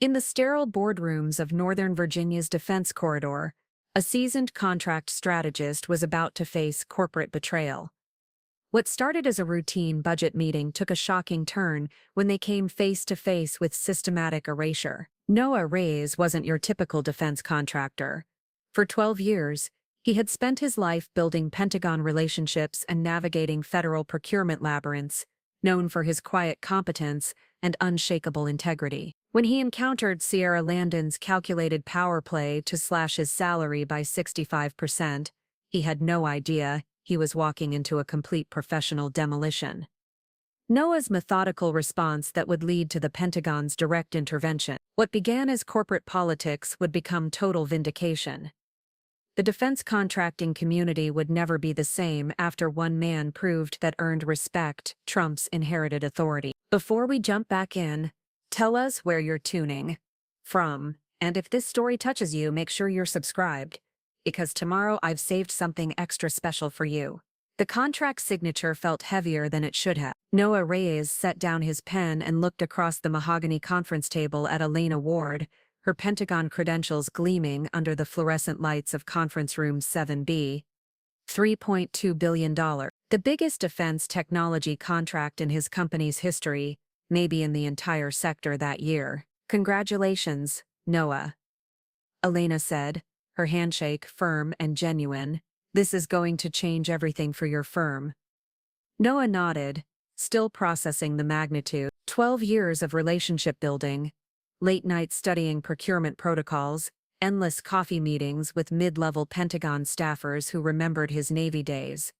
In the sterile boardrooms of Northern Virginia's defense corridor, a seasoned contract strategist was about to face corporate betrayal. What started as a routine budget meeting took a shocking turn when they came face to face with systematic erasure. Noah Reyes wasn't your typical defense contractor. For 12 years, he had spent his life building Pentagon relationships and navigating federal procurement labyrinths, known for his quiet competence and unshakable integrity. When he encountered Sierra Landon's calculated power play to slash his salary by 65%, he had no idea he was walking into a complete professional demolition. Noah's methodical response that would lead to the Pentagon's direct intervention. What began as corporate politics would become total vindication. The defense contracting community would never be the same after one man proved that earned respect trumps inherited authority. Before we jump back in, tell us where you're tuning from, and if this story touches you, make sure you're subscribed, because tomorrow I've saved something extra special for you. The contract signature felt heavier than it should have. Noah Reyes set down his pen and looked across the mahogany conference table at Elena Ward, her Pentagon credentials gleaming under the fluorescent lights of Conference Room 7B. $3.2 billion. The biggest defense technology contract in his company's history, maybe in the entire sector that year. Congratulations, Noah, Elena said, her handshake firm and genuine. This is going to change everything for your firm. Noah nodded, still processing the magnitude. 12 years of relationship building, late nights studying procurement protocols, endless coffee meetings with mid-level Pentagon staffers who remembered his Navy days.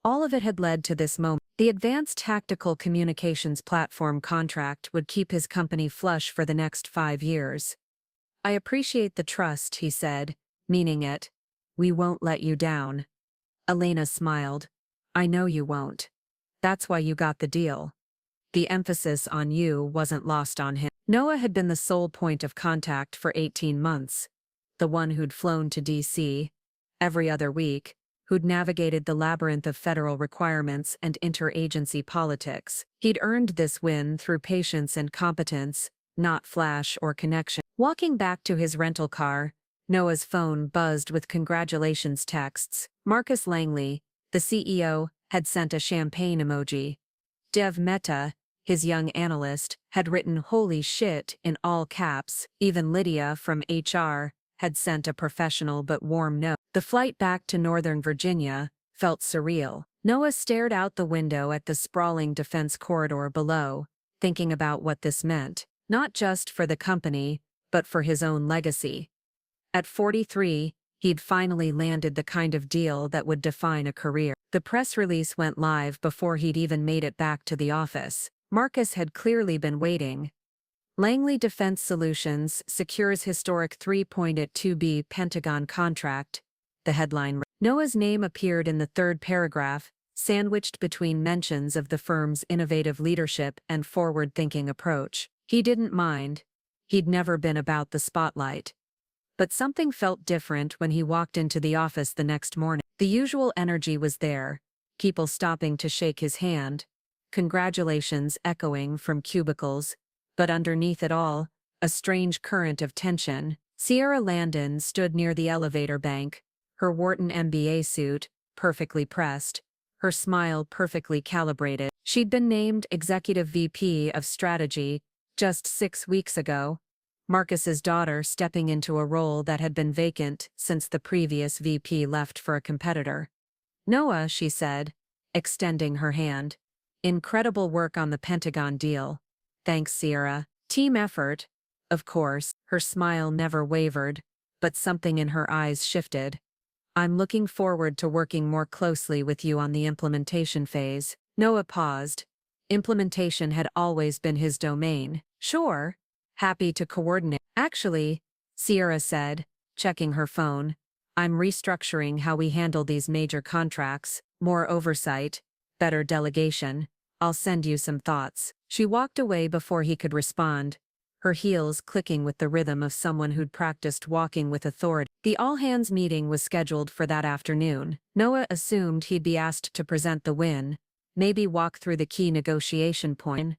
All of it had led to this moment. The Advanced Tactical Communications Platform contract would keep his company flush for the next 5 years. I appreciate the trust, he said, meaning it. We won't let you down. Elena smiled. I know you won't. That's why you got the deal. The emphasis on you wasn't lost on him. Noah had been the sole point of contact for 18 months, the one who'd flown to D.C. every other week, who'd navigated the labyrinth of federal requirements and interagency politics. He'd earned this win through patience and competence, not flash or connection. Walking back to his rental car, Noah's phone buzzed with congratulations texts. Marcus Langley, the CEO, had sent a champagne emoji. Dev Mehta, his young analyst, had written "holy shit" in all caps. Even Lydia from HR had sent a professional but warm note. The flight back to Northern Virginia felt surreal. Noah stared out the window at the sprawling defense corridor below, thinking about what this meant, not just for the company, but for his own legacy. At 43, he'd finally landed the kind of deal that would define a career. The press release went live before he'd even made it back to the office. Marcus had clearly been waiting. Langley Defense Solutions secures historic $3.2 Pentagon contract, the headline read. Noah's name appeared in the third paragraph, sandwiched between mentions of the firm's innovative leadership and forward-thinking approach. He didn't mind. He'd never been about the spotlight. But something felt different when he walked into the office the next morning. The usual energy was there, people stopping to shake his hand, congratulations echoing from cubicles, but underneath it all, a strange current of tension. Sierra Landon stood near the elevator bank, her Wharton MBA suit, perfectly pressed, her smile perfectly calibrated. She'd been named Executive VP of Strategy just 6 weeks ago, Marcus's daughter stepping into a role that had been vacant since the previous VP left for a competitor. Noah, she said, extending her hand. Incredible work on the Pentagon deal. Thanks, Sierra. Team effort. Of course, her smile never wavered, but something in her eyes shifted. I'm looking forward to working more closely with you on the implementation phase. Noah paused. Implementation had always been his domain. Sure. Happy to coordinate. Actually, Sierra said, checking her phone, I'm restructuring how we handle these major contracts, more oversight, better delegation. I'll send you some thoughts. She walked away before he could respond, her heels clicking with the rhythm of someone who'd practiced walking with authority. The all-hands meeting was scheduled for that afternoon. Noah assumed he'd be asked to present the win, maybe walk through the key negotiation point.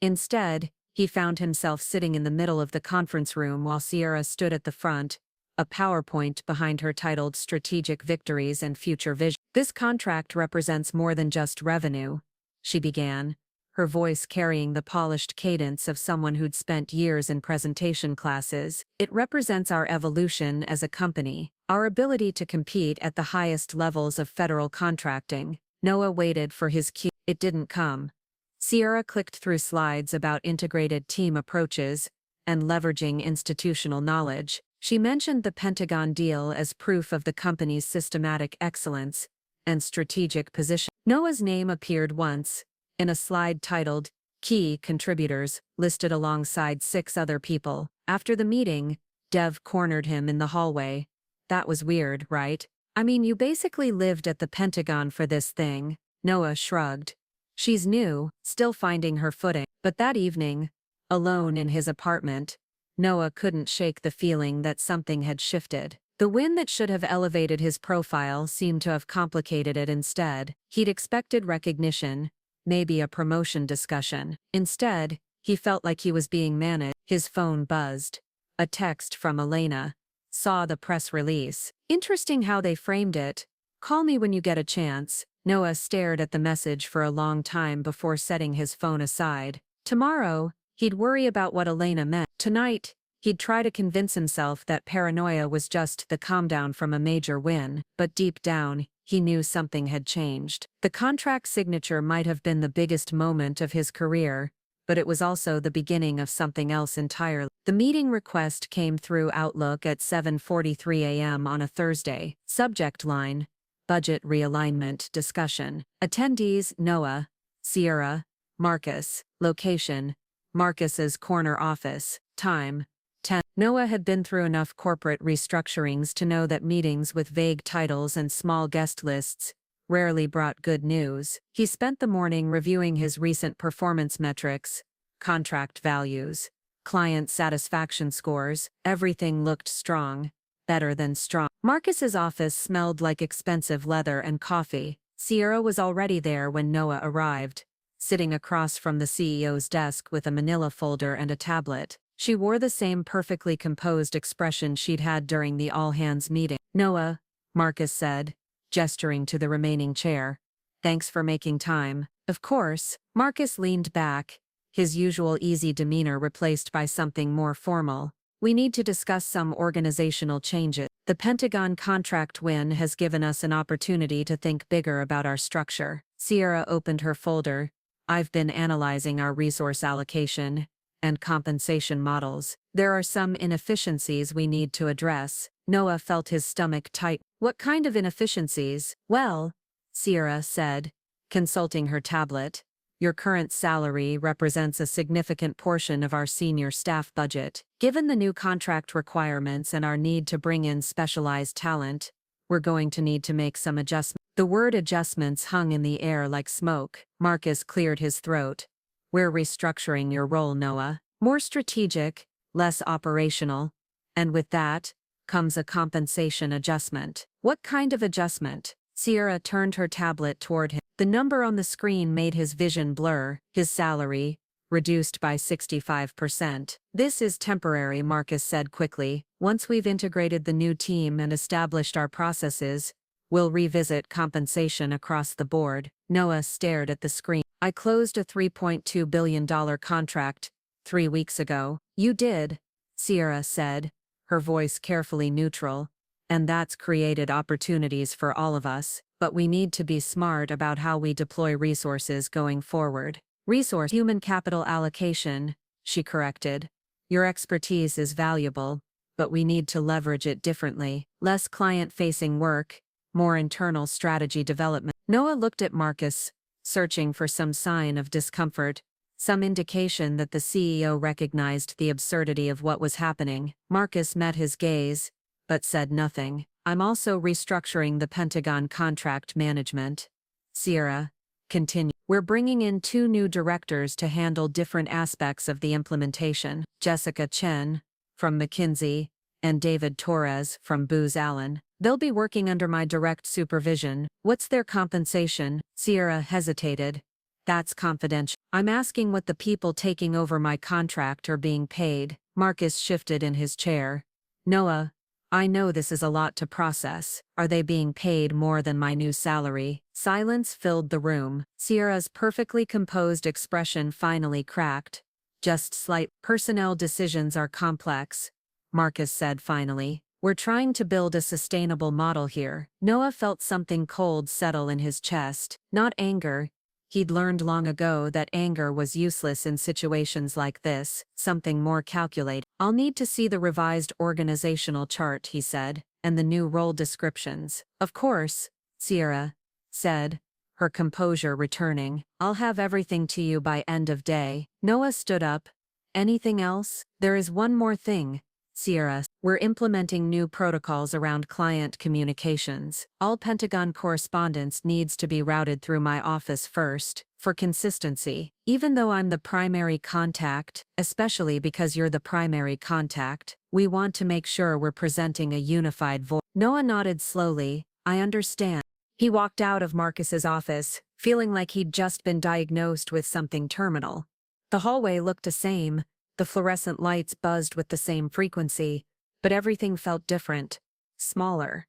Instead, he found himself sitting in the middle of the conference room while Sierra stood at the front, a PowerPoint behind her titled Strategic Victories and Future Vision. "This contract represents more than just revenue," she began, her voice carrying the polished cadence of someone who'd spent years in presentation classes. "It represents our evolution as a company, our ability to compete at the highest levels of federal contracting." Noah waited for his cue. It didn't come. Sierra clicked through slides about integrated team approaches and leveraging institutional knowledge. She mentioned the Pentagon deal as proof of the company's systematic excellence and strategic position. Noah's name appeared once, in a slide titled, Key Contributors, listed alongside 6 other people. After the meeting, Dev cornered him in the hallway. "That was weird, right? I mean, you basically lived at the Pentagon for this thing." Noah shrugged. She's new, still finding her footing. But that evening, alone in his apartment, Noah couldn't shake the feeling that something had shifted. The win that should have elevated his profile seemed to have complicated it instead. He'd expected recognition, maybe a promotion discussion. Instead, he felt like he was being managed. His phone buzzed. A text from Elena. Saw the press release. Interesting how they framed it. "Call me when you get a chance." Noah stared at the message for a long time before setting his phone aside. Tomorrow, he'd worry about what Elena meant. Tonight, he'd try to convince himself that paranoia was just the calm down from a major win, but deep down, he knew something had changed. The contract signature might have been the biggest moment of his career, but it was also the beginning of something else entirely. The meeting request came through Outlook at 7:43 a.m. on a Thursday. Subject line: Budget Realignment Discussion. Attendees: Noah, Sierra, Marcus. Location: Marcus's corner office. Time: 10. Noah had been through enough corporate restructurings to know that meetings with vague titles and small guest lists rarely brought good news. He spent the morning reviewing his recent performance metrics, contract values, client satisfaction scores. Everything looked strong, better than strong. Marcus's office smelled like expensive leather and coffee. Sierra was already there when Noah arrived, sitting across from the CEO's desk with a manila folder and a tablet. She wore the same perfectly composed expression she'd had during the all-hands meeting. "Noah," Marcus said, gesturing to the remaining chair. "Thanks for making time." "Of course." Marcus leaned back, his usual easy demeanor replaced by something more formal. "We need to discuss some organizational changes. The Pentagon contract win has given us an opportunity to think bigger about our structure." Sierra opened her folder. "I've been analyzing our resource allocation and compensation models. There are some inefficiencies we need to address." Noah felt his stomach tighten. "What kind of inefficiencies?" "Well," Sierra said, consulting her tablet, "your current salary represents a significant portion of our senior staff budget. Given the new contract requirements and our need to bring in specialized talent, we're going to need to make some adjustments." The word adjustments hung in the air like smoke. Marcus cleared his throat. "We're restructuring your role, Noah. More strategic, less operational. And with that, comes a compensation adjustment." "What kind of adjustment?" Sierra turned her tablet toward him. The number on the screen made his vision blur. "His salary, reduced by 65%. This is temporary," Marcus said quickly. "Once we've integrated the new team and established our processes, we'll revisit compensation across the board." Noah stared at the screen. "I closed a $3.2 billion contract 3 weeks ago." "You did," Sierra said, her voice carefully neutral. "And that's created opportunities for all of us, but we need to be smart about how we deploy resources going forward." Human capital allocation," she corrected. "Your expertise is valuable, but we need to leverage it differently. Less client-facing work, more internal strategy development." Noah looked at Marcus, searching for some sign of discomfort, some indication that the CEO recognized the absurdity of what was happening. Marcus met his gaze, but said nothing. "I'm also restructuring the Pentagon contract management," Sierra continued. "We're bringing in 2 new directors to handle different aspects of the implementation. Jessica Chen, from McKinsey, and David Torres, from Booz Allen. They'll be working under my direct supervision." "What's their compensation?" Sierra hesitated. "That's confidential." I'm asking what the people taking over my contract are being paid. Marcus shifted in his chair. Noah, I know this is a lot to process. Are they being paid more than my new salary? Silence filled the room. Sierra's perfectly composed expression finally cracked. Just slight. Personnel decisions are complex, Marcus said finally. We're trying to build a sustainable model here. Noah felt something cold settle in his chest. Not anger. He'd learned long ago that anger was useless in situations like this, something more calculated. I'll need to see the revised organizational chart, he said, and the new role descriptions. Of course, Sierra said, her composure returning. I'll have everything to you by end of day. Noah stood up. Anything else? There is one more thing, Sierra. We're implementing new protocols around client communications. All Pentagon correspondence needs to be routed through my office first, for consistency. Even though I'm the primary contact, especially because you're the primary contact, we want to make sure we're presenting a unified voice. Noah nodded slowly. I understand. He walked out of Marcus's office, feeling like he'd just been diagnosed with something terminal. The hallway looked the same, the fluorescent lights buzzed with the same frequency, but everything felt different, smaller.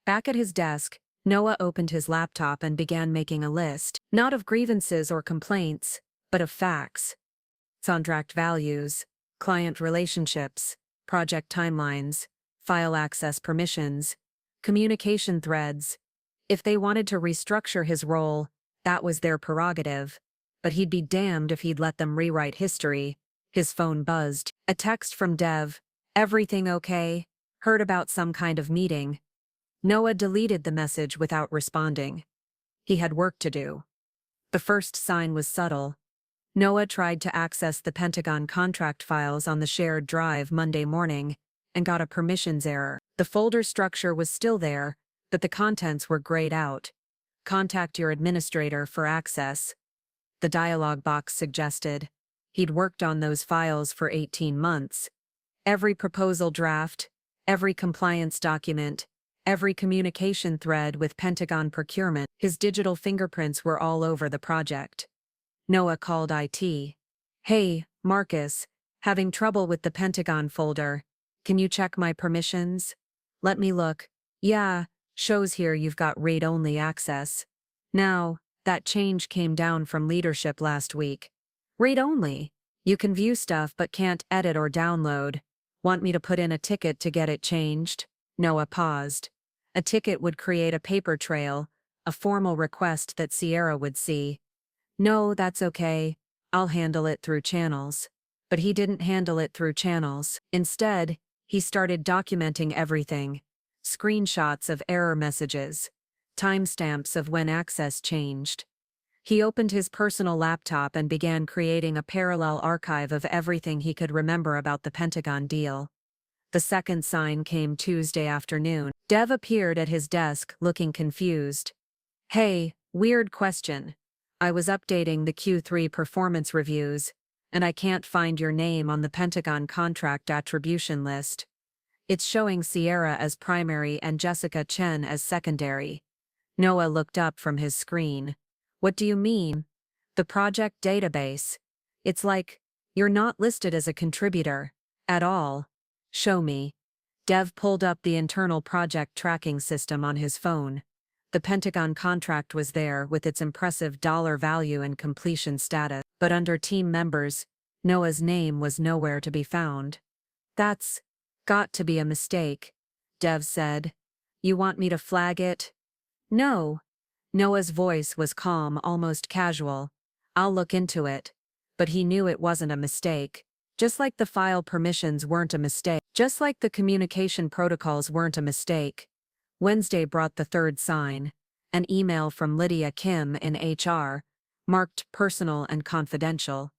Back at his desk, Noah opened his laptop and began making a list, not of grievances or complaints, but of facts. Contract values, client relationships, project timelines, file access permissions, communication threads. If they wanted to restructure his role, that was their prerogative, but he'd be damned if he'd let them rewrite history. His phone buzzed. A text from Dev. Everything okay? Heard about some kind of meeting. Noah deleted the message without responding. He had work to do. The first sign was subtle. Noah tried to access the Pentagon contract files on the shared drive Monday morning and got a permissions error. The folder structure was still there, but the contents were grayed out. Contact your administrator for access, the dialog box suggested. He'd worked on those files for 18 months. Every proposal draft, every compliance document, every communication thread with Pentagon procurement, his digital fingerprints were all over the project. Noah called IT. Hey, Marcus, having trouble with the Pentagon folder. Can you check my permissions? Let me look. Yeah, shows here you've got read-only access. Now, that change came down from leadership last week. Read-only. You can view stuff but can't edit or download. Want me to put in a ticket to get it changed? Noah paused. A ticket would create a paper trail, a formal request that Sierra would see. No, that's okay. I'll handle it through channels. But he didn't handle it through channels. Instead, he started documenting everything. Screenshots of error messages. Timestamps of when access changed. He opened his personal laptop and began creating a parallel archive of everything he could remember about the Pentagon deal. The second sign came Tuesday afternoon. Dev appeared at his desk, looking confused. Hey, weird question. I was updating the Q3 performance reviews, and I can't find your name on the Pentagon contract attribution list. It's showing Sierra as primary and Jessica Chen as secondary. Noah looked up from his screen. What do you mean? The project database. It's like, you're not listed as a contributor. At all. Show me. Dev pulled up the internal project tracking system on his phone. The Pentagon contract was there with its impressive dollar value and completion status, but under team members, Noah's name was nowhere to be found. That's got to be a mistake, Dev said. You want me to flag it? No. Noah's voice was calm, almost casual. I'll look into it. But he knew it wasn't a mistake. Just like the file permissions weren't a mistake. Just like the communication protocols weren't a mistake. Wednesday brought the third sign. An email from Lydia Kim in HR, marked personal and confidential.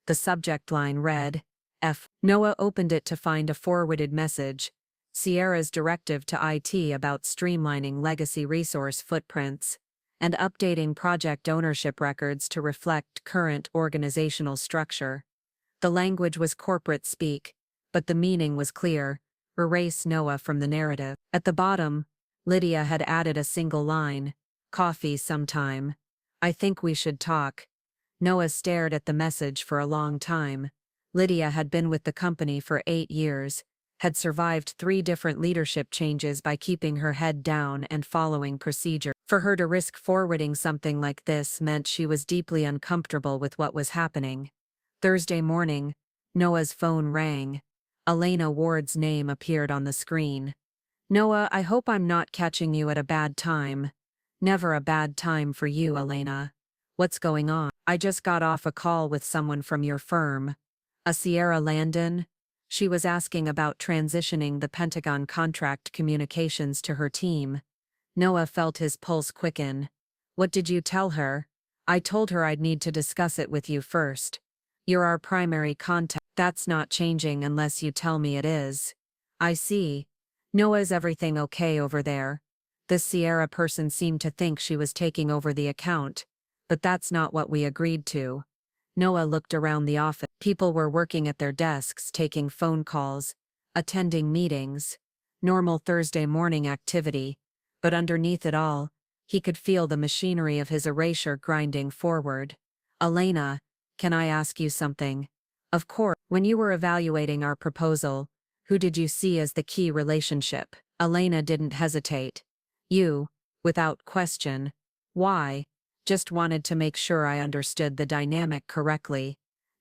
The subject line read, F. Noah opened it to find a forwarded message. Sierra's directive to IT about streamlining legacy resource footprints and updating project ownership records to reflect current organizational structure. The language was corporate speak, but the meaning was clear. Erase Noah from the narrative. At the bottom, Lydia had added a single line. Coffee sometime. I think we should talk. Noah stared at the message for a long time. Lydia had been with the company for 8 years, had survived 3 different leadership changes by keeping her head down and following procedure. For her to risk forwarding something like this meant she was deeply uncomfortable with what was happening. Thursday morning, Noah's phone rang. Elena Ward's name appeared on the screen. "Noah, I hope I'm not catching you at a bad time." "Never a bad time for you, Elena. What's going on?" "I just got off a call with someone from your firm." "A Sierra Landon?" She was asking about transitioning the Pentagon contract communications to her team. Noah felt his pulse quicken. "What did you tell her?" "I told her I'd need to discuss it with you first. You're our primary contact." "That's not changing unless you tell me it is." "I see. Noah's everything okay over there?" The Sierra person seemed to think she was taking over the account, but that's not what we agreed to. Noah looked around the office. People were working at their desks, taking phone calls, attending meetings. Normal Thursday morning activity, but underneath it all, he could feel the machinery of his erasure grinding forward. "Elena, can I ask you something?" "Of course." "When you were evaluating our proposal, who did you see as the key relationship?" Elena didn't hesitate. "You, without question." "Why?" "Just wanted to make sure I understood the dynamic correctly."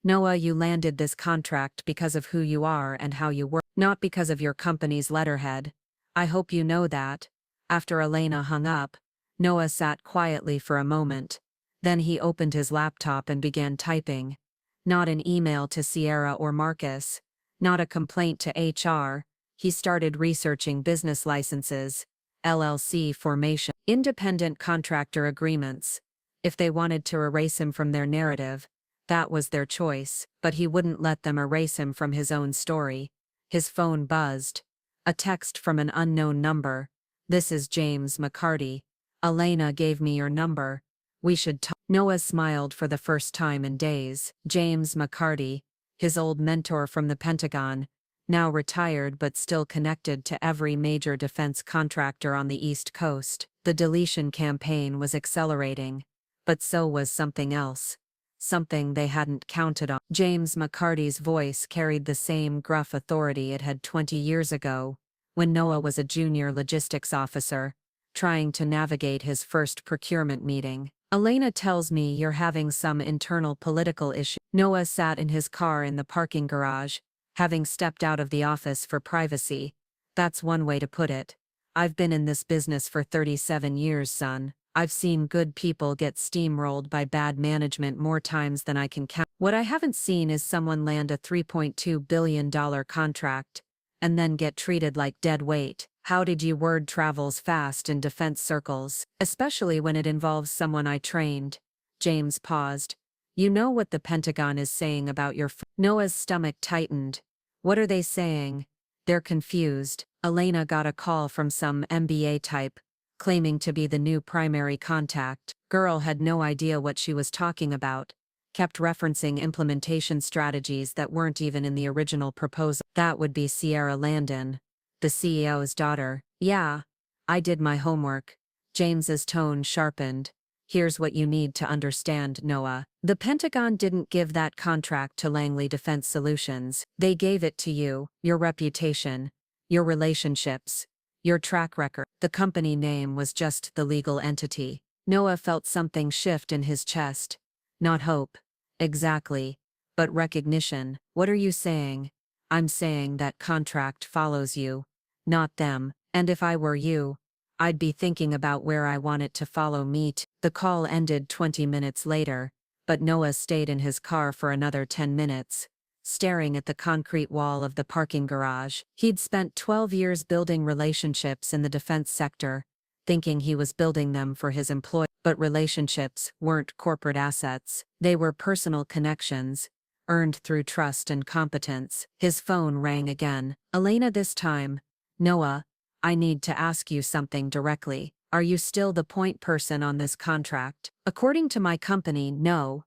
"Noah, you landed this contract because of who you are and how you work, not because of your company's letterhead. I hope you know that." After Elena hung up, Noah sat quietly for a moment. Then he opened his laptop and began typing. Not an email to Sierra or Marcus. Not a complaint to HR. He started researching business licenses, LLC formation, independent contractor agreements. If they wanted to erase him from their narrative, that was their choice, but he wouldn't let them erase him from his own story. His phone buzzed. A text from an unknown number. "This is James McCarty. Elena gave me your number. We should talk." Noah smiled for the first time in days. James McCarty, his old mentor from the Pentagon, now retired but still connected to every major defense contractor on the East Coast. The deletion campaign was accelerating, but so was something else. Something they hadn't counted on. James McCarty's voice carried the same gruff authority it had 20 years ago, when Noah was a junior logistics officer, trying to navigate his first procurement meeting. "Elena tells me you're having some internal political issue." Noah sat in his car in the parking garage, having stepped out of the office for privacy. "That's one way to put it. I've been in this business for 37 years, son. I've seen good people get steamrolled by bad management more times than I can count. What I haven't seen is someone land a $3.2 billion contract and then get treated like dead weight." "How did you?" "Word travels fast in defense circles, especially when it involves someone I trained." James paused. "You know what the Pentagon is saying about your Noah's stomach tightened. "What are they saying?" "They're confused. Elena got a call from some MBA type, claiming to be the new primary contact. Girl had no idea what she was talking about. Kept referencing implementation strategies that weren't even in the original proposal." "That would be Sierra Landon, the CEO's daughter." "Yeah. I did my homework." James's tone sharpened. "Here's what you need to understand, Noah. The Pentagon didn't give that contract to Langley Defense Solutions. They gave it to you, your reputation, your relationships, your track record. The company name was just the legal entity." Noah felt something shift in his chest. Not hope, exactly, but recognition. "What are you saying?" "I'm saying that contract follows you, not them. And if I were you, I'd be thinking about where I want it to follow me." The call ended 20 minutes later, but Noah stayed in his car for another 10 minutes, staring at the concrete wall of the parking garage. He'd spent 12 years building relationships in the defense sector, thinking he was building them for his employees. But relationships weren't corporate assets. They were personal connections, earned through trust and competence. His phone rang again. "Elena this time." "Noah, I need to ask you something directly. Are you still the point person on this contract?" "According to my company, no.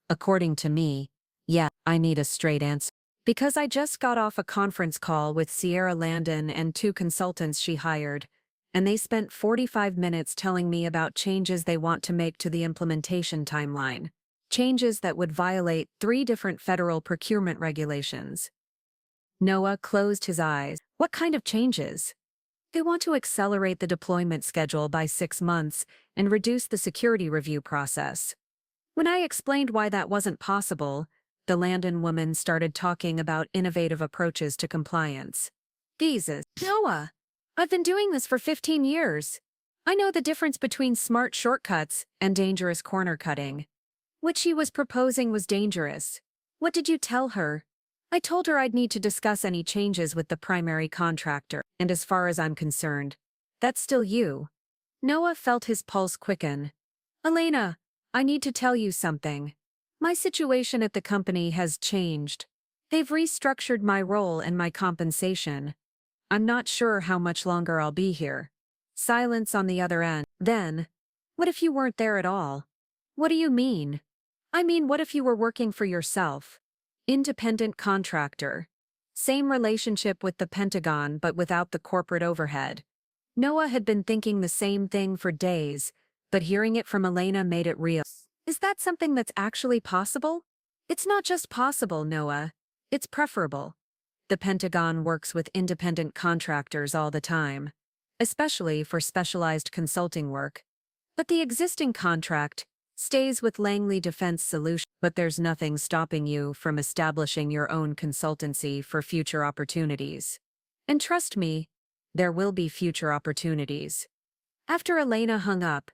According to me, yeah." "I need a straight answer." "Because I just got off a conference call with Sierra Landon and 2 consultants she hired, and they spent 45 minutes telling me about changes they want to make to the implementation timeline." changes that would violate 3 different federal procurement regulations. Noah closed his eyes. What kind of changes? They want to accelerate the deployment schedule by 6 months and reduce the security review process. When I explained why that wasn't possible, the Landon woman started talking about innovative approaches to compliance. Jesus, Noah, I've been doing this for 15 years. I know the difference between smart shortcuts and dangerous corner cutting. What she was proposing was dangerous. What did you tell her? I told her I'd need to discuss any changes with the primary contractor, and as far as I'm concerned, that's still you. Noah felt his pulse quicken. Elena, I need to tell you something. My situation at the company has changed. They've restructured my role and my compensation. I'm not sure how much longer I'll be here. Silence on the other end. Then, what if you weren't there at all? What do you mean? I mean, what if you were working for yourself? Independent contractor. Same relationship with the Pentagon but without the corporate overhead. Noah had been thinking the same thing for days, but hearing it from Elena made it real. Is that something that's actually possible? It's not just possible, Noah. It's preferable. The Pentagon works with independent contractors all the time, especially for specialized consulting work. But the existing contract stays with Langley Defense Solutions, but there's nothing stopping you from establishing your own consultancy for future opportunities. And trust me, there will be future opportunities. After Elena hung up,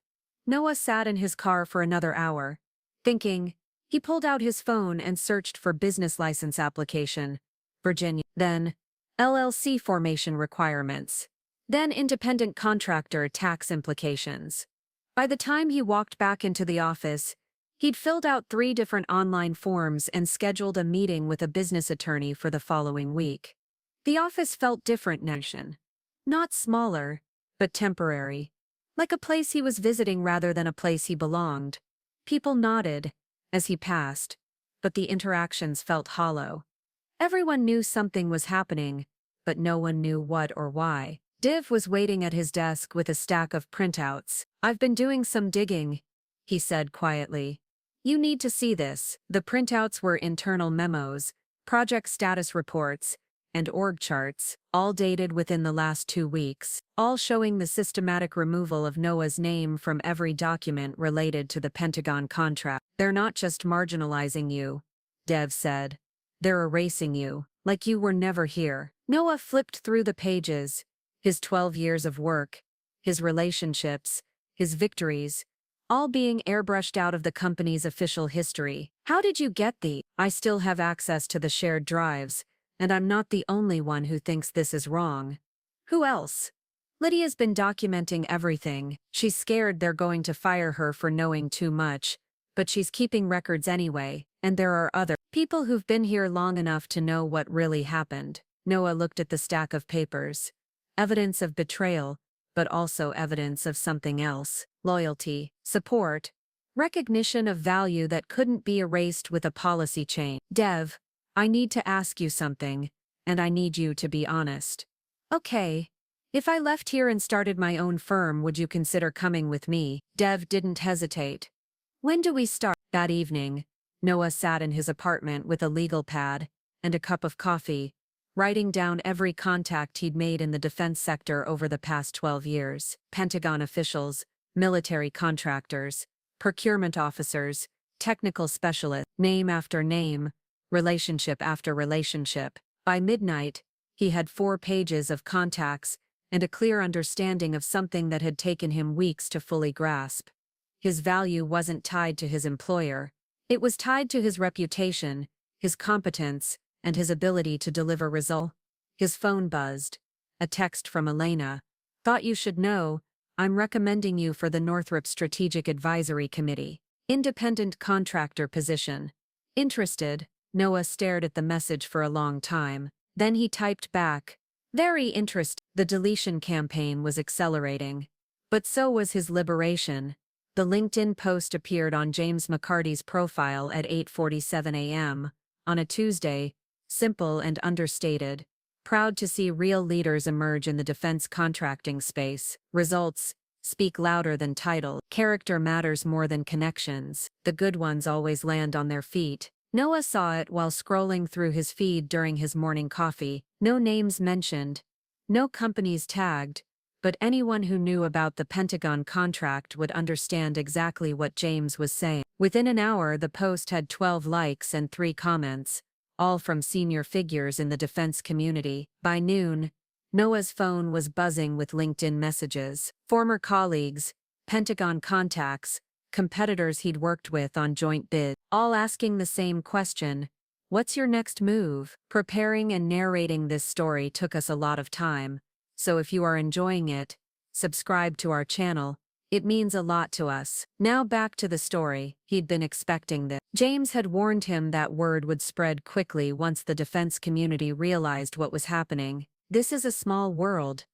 Noah sat in his car for another hour, thinking. He pulled out his phone and searched for business license application, Virginia, then LLC formation requirements, then independent contractor tax implications. By the time he walked back into the office, he'd filled out 3 different online forms and scheduled a meeting with a business attorney for the following week. The office felt different now. Not smaller, but temporary. Like a place he was visiting rather than a place he belonged. People nodded as he passed, but the interactions felt hollow. Everyone knew something was happening, but no one knew what or why. Div was waiting at his desk with a stack of printouts. I've been doing some digging, he said quietly. You need to see this. The printouts were internal memos, project status reports, and org charts, all dated within the last 2 weeks, all showing the systematic removal of Noah's name from every document related to the Pentagon contract. They're not just marginalizing you, Dev said. They're erasing you, like you were never here. Noah flipped through the pages. His 12 years of work, his relationships, his victories, all being airbrushed out of the company's official history. How did you get the? I still have access to the shared drives, and I'm not the only one who thinks this is wrong. Who else? Lydia's been documenting everything. She's scared they're going to fire her for knowing too much, but she's keeping records anyway, and there are other people who've been here long enough to know what really happened. Noah looked at the stack of papers. Evidence of betrayal, but also evidence of something else. Loyalty, support, recognition of value that couldn't be erased with a policy change. Dev, I need to ask you something, and I need you to be honest. Okay. If I left here and started my own firm, would you consider coming with me? Dev didn't hesitate. When do we start? That evening, Noah sat in his apartment with a legal pad and a cup of coffee, writing down every contact he'd made in the defense sector over the past 12 years. Pentagon officials, military contractors, procurement officers, technical specialists, name after name, relationship after relationship. By midnight, he had 4 pages of contacts and a clear understanding of something that had taken him weeks to fully grasp. His value wasn't tied to his employer. It was tied to his reputation, his competence, and his ability to deliver results. His phone buzzed. A text from Elena. Thought you should know, I'm recommending you for the Northrop Strategic Advisory Committee. Independent contractor position. Interested? Noah stared at the message for a long time. Then he typed back. Very interested. The deletion campaign was accelerating. But so was his liberation. The LinkedIn post appeared on James McCarty's profile at 8:47 a.m. on a Tuesday. Simple and understated. Proud to see real leaders emerge in the defense contracting space. Results, speak louder than title. Character matters more than connections. The good ones always land on their feet. Noah saw it while scrolling through his feed during his morning coffee. No names mentioned, no companies tagged, but anyone who knew about the Pentagon contract would understand exactly what James was saying. Within an hour, the post had 12 likes and 3 comments, all from senior figures in the defense community. By noon, Noah's phone was buzzing with LinkedIn messages. Former colleagues, Pentagon contacts, competitors he'd worked with on joint bids, all asking the same question: what's your next move? Preparing and narrating this story took us a lot of time, so if you are enjoying it, subscribe to our channel. It means a lot to us. Now back to the story. He'd been expecting this. James had warned him that word would spread quickly once the defense community realized what was happening. This is a small world,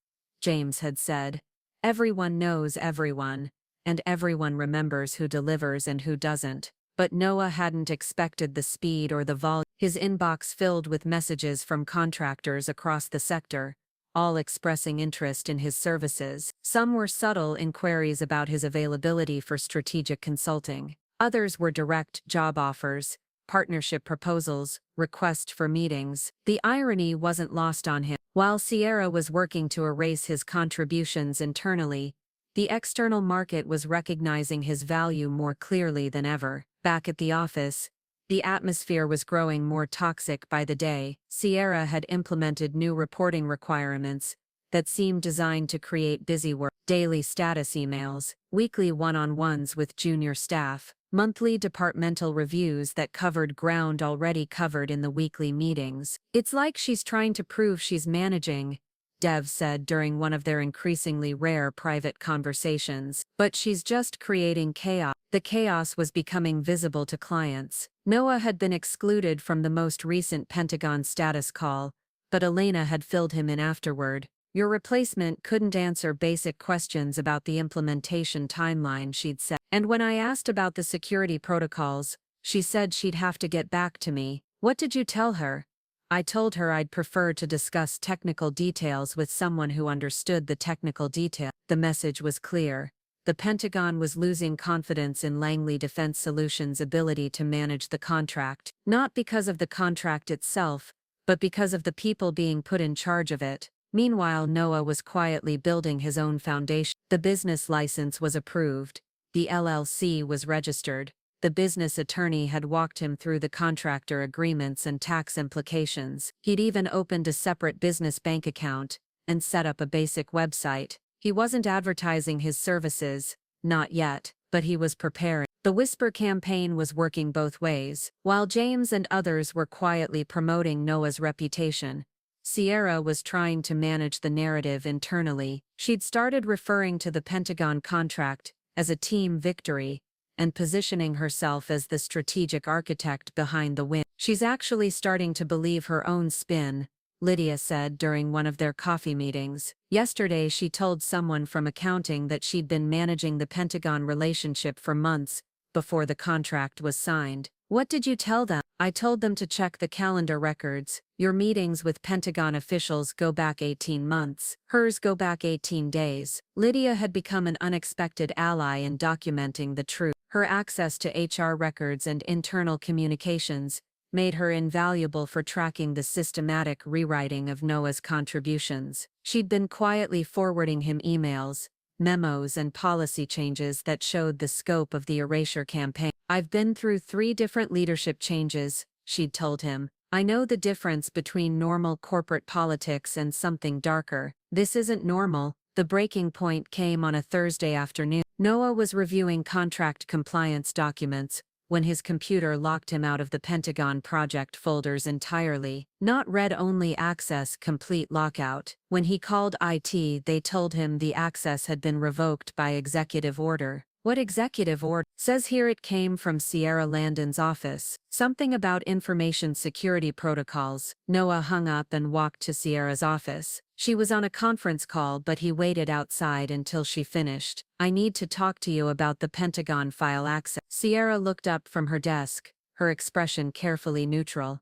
James had said. Everyone knows everyone, and everyone remembers who delivers and who doesn't. But Noah hadn't expected the speed or the volume. His inbox filled with messages from contractors across the sector, all expressing interest in his services. Some were subtle inquiries about his availability for strategic consulting. Others were direct job offers, partnership proposals, requests for meetings. The irony wasn't lost on him. While Sierra was working to erase his contributions internally, the external market was recognizing his value more clearly than ever. Back at the office, the atmosphere was growing more toxic by the day. Sierra had implemented new reporting requirements that seemed designed to create busy work. Daily status emails, weekly one-on-ones with junior staff, monthly departmental reviews that covered ground already covered in the weekly meetings. It's like she's trying to prove she's managing, Dev said during one of their increasingly rare private conversations. But she's just creating chaos. The chaos was becoming visible to clients. Noah had been excluded from the most recent Pentagon status call, but Elena had filled him in afterward. Your replacement couldn't answer basic questions about the implementation timeline, she'd said. And when I asked about the security protocols, she said she'd have to get back to me. What did you tell her? I told her I'd prefer to discuss technical details with someone who understood the technical detail. The message was clear. The Pentagon was losing confidence in Langley Defense Solutions' ability to manage the contract, not because of the contract itself, but because of the people being put in charge of it. Meanwhile, Noah was quietly building his own foundation. The business license was approved. The LLC was registered. The business attorney had walked him through the contractor agreements and tax implications. He'd even opened a separate business bank account and set up a basic website. He wasn't advertising his services, not yet, but he was preparing. The Whisper campaign was working both ways. While James and others were quietly promoting Noah's reputation, Sierra was trying to manage the narrative internally. She'd started referring to the Pentagon contract as a team victory and positioning herself as the strategic architect behind the win. She's actually starting to believe her own spin, Lydia said during one of their coffee meetings. Yesterday she told someone from accounting that she'd been managing the Pentagon relationship for months before the contract was signed. What did you tell them? I told them to check the calendar records. Your meetings with Pentagon officials go back 18 months. Hers go back 18 days. Lydia had become an unexpected ally in documenting the truth. Her access to HR records and internal communications made her invaluable for tracking the systematic rewriting of Noah's contributions. She'd been quietly forwarding him emails, memos and policy changes that showed the scope of the erasure campaign. I've been through 3 different leadership changes, she'd told him. I know the difference between normal corporate politics and something darker. This isn't normal. The breaking point came on a Thursday afternoon. Noah was reviewing contract compliance documents when his computer locked him out of the Pentagon project folders entirely. Not read-only access, complete lockout. When he called IT, they told him the access had been revoked by executive order. What executive order? Says here it came from Sierra Landon's office. Something about information security protocols. Noah hung up and walked to Sierra's office. She was on a conference call, but he waited outside until she finished. I need to talk to you about the Pentagon file access. Sierra looked up from her desk, her expression carefully neutral.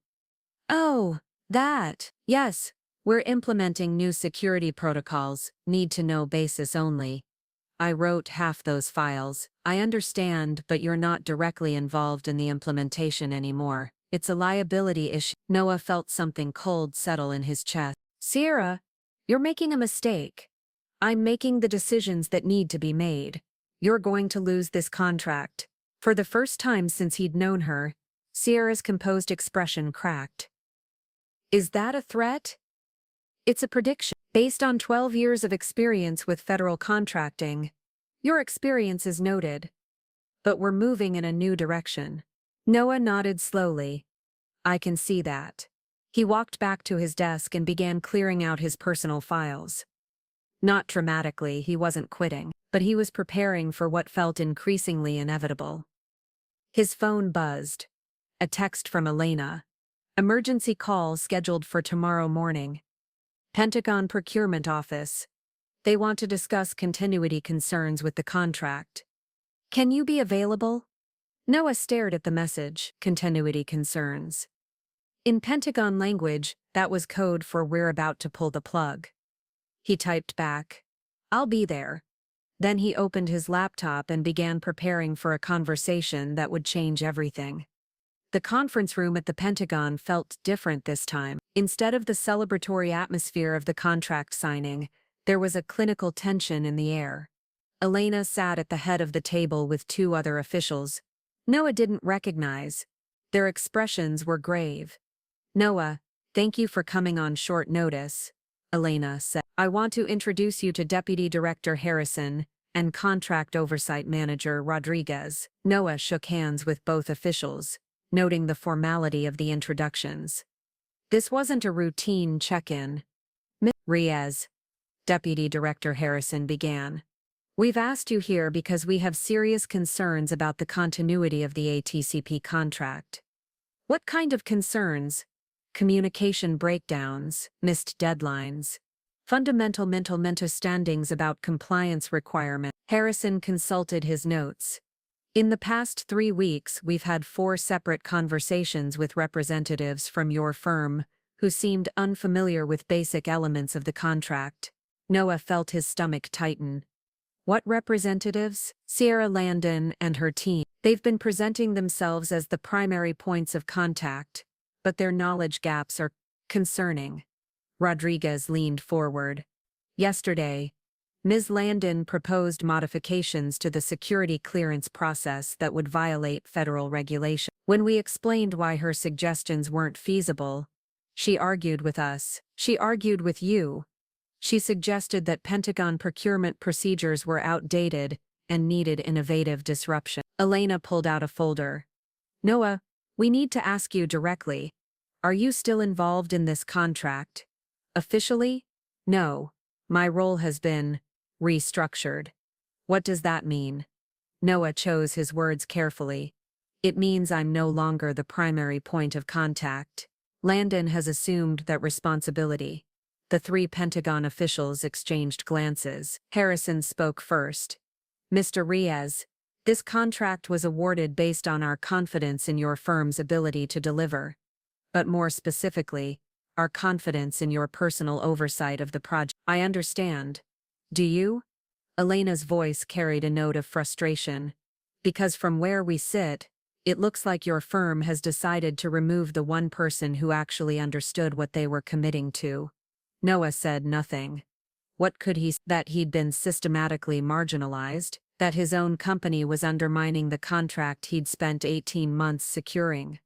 Oh, that. Yes, we're implementing new security protocols, need to know basis only. I wrote half those files. I understand, but you're not directly involved in the implementation anymore. It's a liability issue. Noah felt something cold settle in his chest. Sierra, you're making a mistake. I'm making the decisions that need to be made. You're going to lose this contract. For the first time since he'd known her, Sierra's composed expression cracked. Is that a threat? It's a prediction. Based on 12 years of experience with federal contracting, your experience is noted. But we're moving in a new direction. Noah nodded slowly. I can see that. He walked back to his desk and began clearing out his personal files. Not dramatically, he wasn't quitting, but he was preparing for what felt increasingly inevitable. His phone buzzed. A text from Elena. Emergency call scheduled for tomorrow morning. Pentagon procurement office. They want to discuss continuity concerns with the contract. Can you be available? Noah stared at the message, continuity concerns. In Pentagon language, that was code for we're about to pull the plug. He typed back, I'll be there. Then he opened his laptop and began preparing for a conversation that would change everything. The conference room at the Pentagon felt different this time. Instead of the celebratory atmosphere of the contract signing, there was a clinical tension in the air. Elena sat at the head of the table with two other officials. Noah didn't recognize. Their expressions were grave. Noah, thank you for coming on short notice, Elena said. I want to introduce you to Deputy Director Harrison and Contract Oversight Manager Rodriguez. Noah shook hands with both officials, noting the formality of the introductions. This wasn't a routine check-in. Ms. Reyes, Deputy Director Harrison began. We've asked you here because we have serious concerns about the continuity of the ATCP contract. What kind of concerns? Communication breakdowns, missed deadlines, fundamental misunderstandings about compliance requirements. Harrison consulted his notes. In the past 3 weeks, we've had 4 separate conversations with representatives from your firm who seemed unfamiliar with basic elements of the contract. Noah felt his stomach tighten. What representatives? Sierra Landon and her team. They've been presenting themselves as the primary points of contact, but their knowledge gaps are concerning. Rodriguez leaned forward. Yesterday, Ms. Landon proposed modifications to the security clearance process that would violate federal regulation. When we explained why her suggestions weren't feasible, she argued with us. She argued with you. She suggested that Pentagon procurement procedures were outdated and needed innovative disruption. Elena pulled out a folder. Noah, we need to ask you directly. Are you still involved in this contract? Officially? No. My role has been restructured. What does that mean? Noah chose his words carefully. It means I'm no longer the primary point of contact. Landon has assumed that responsibility. The 3 Pentagon officials exchanged glances. Harrison spoke first. Mr. Reyes, this contract was awarded based on our confidence in your firm's ability to deliver. But more specifically, our confidence in your personal oversight of the project. I understand. Do you? Elena's voice carried a note of frustration. Because from where we sit, it looks like your firm has decided to remove the one person who actually understood what they were committing to. Noah said nothing. What could he say? That he'd been systematically marginalized, that his own company was undermining the contract he'd spent 18 months securing.